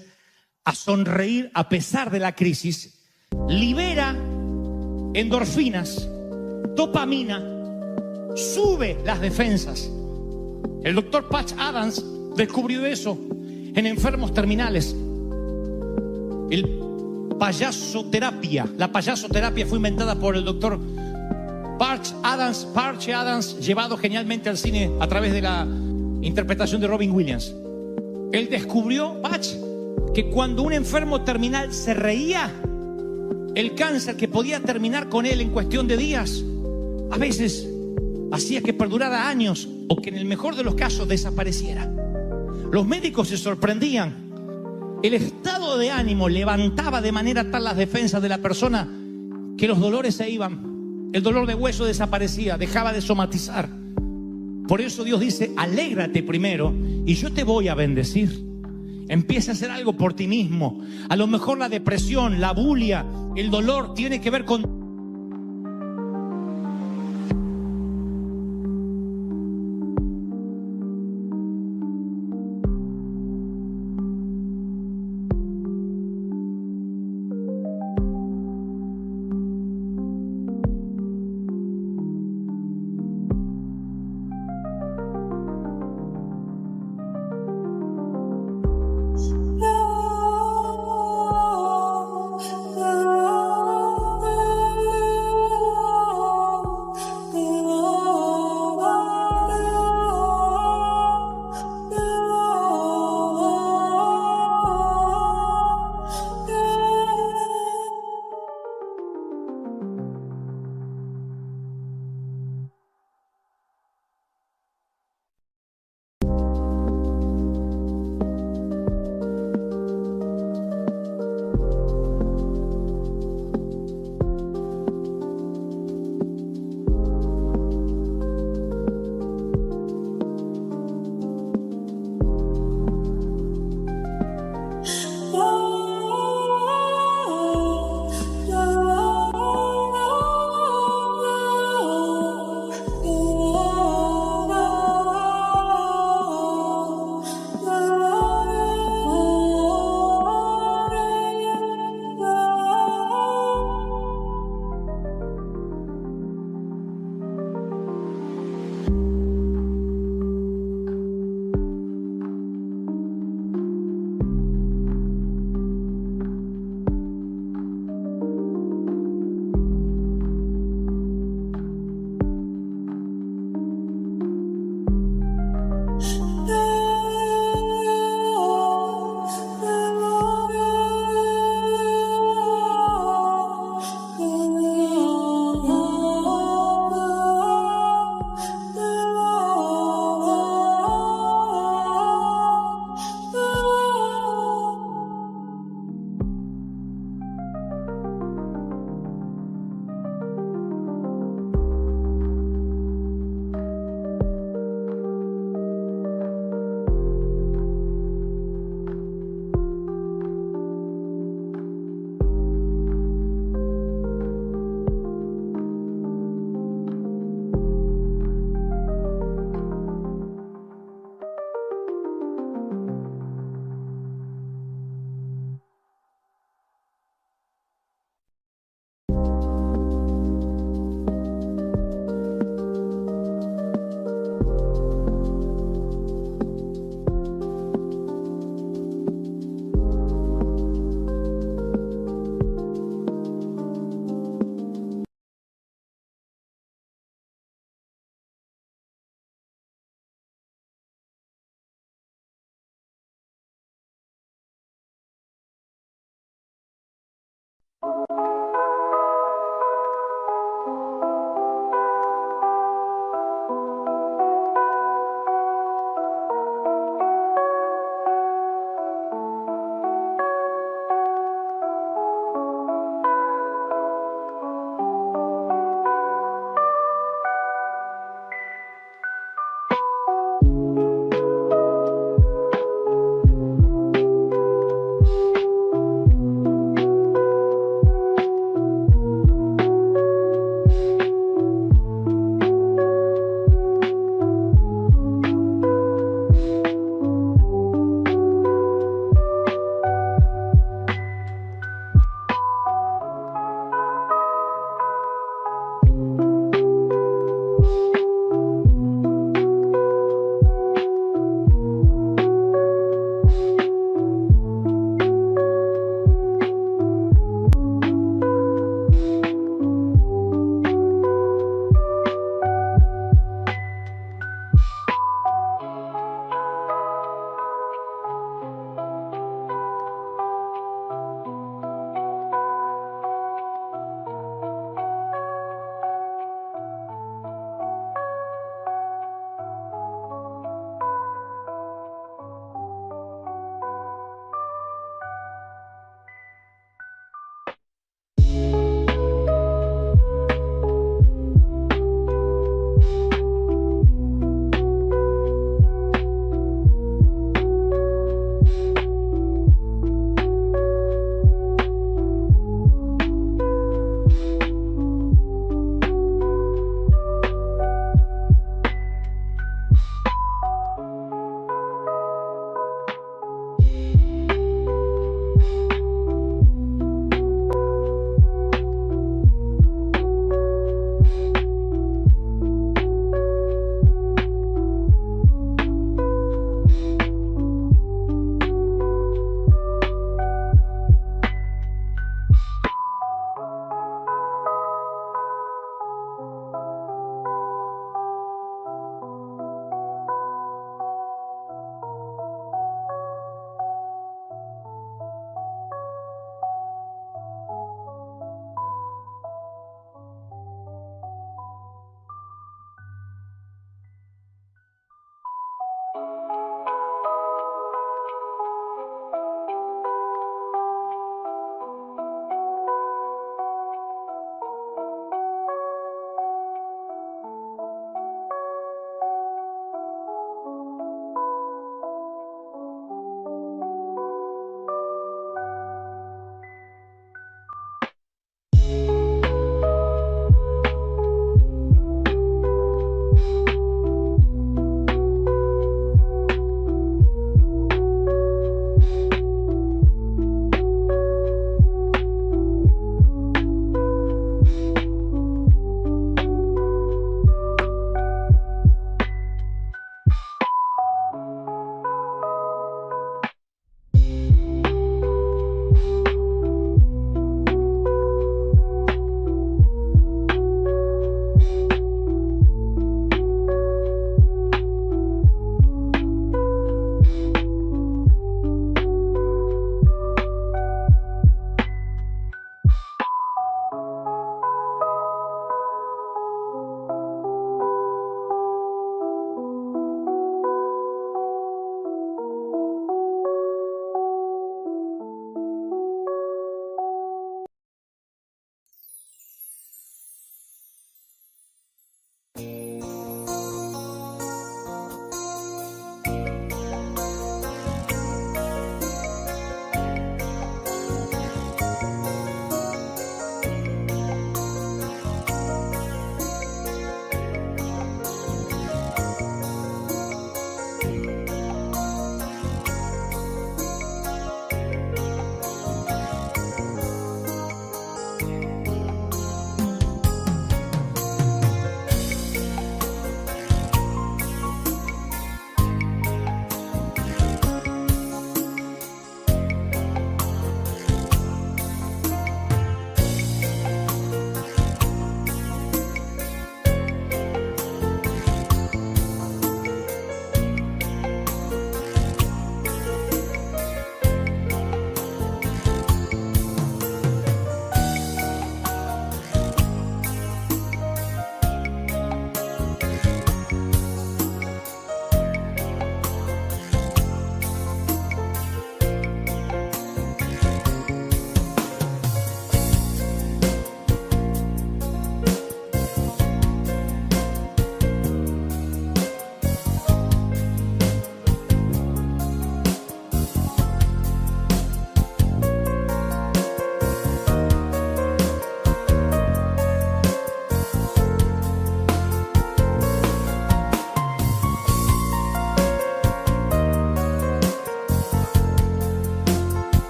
a sonreír a pesar de la crisis, libera endorfinas, dopamina, sube las defensas. El doctor Patch Adams descubrió eso en enfermos terminales. La payasoterapia fue inventada por el doctor Patch Adams, llevado genialmente al cine a través de la interpretación de Robin Williams. Él descubrió, Patch, que cuando un enfermo terminal se reía, el cáncer que podía terminar con él en cuestión de días, a veces hacía que perdurara años, o que en el mejor de los casos desapareciera. Los médicos se sorprendían. El estado de ánimo levantaba de manera tal las defensas de la persona que los dolores se iban. El dolor de hueso desaparecía, dejaba de somatizar. Por eso Dios dice, alégrate primero y yo te voy a bendecir. Empieza a hacer algo por ti mismo. A lo mejor la depresión, la bulia, el dolor tiene que ver con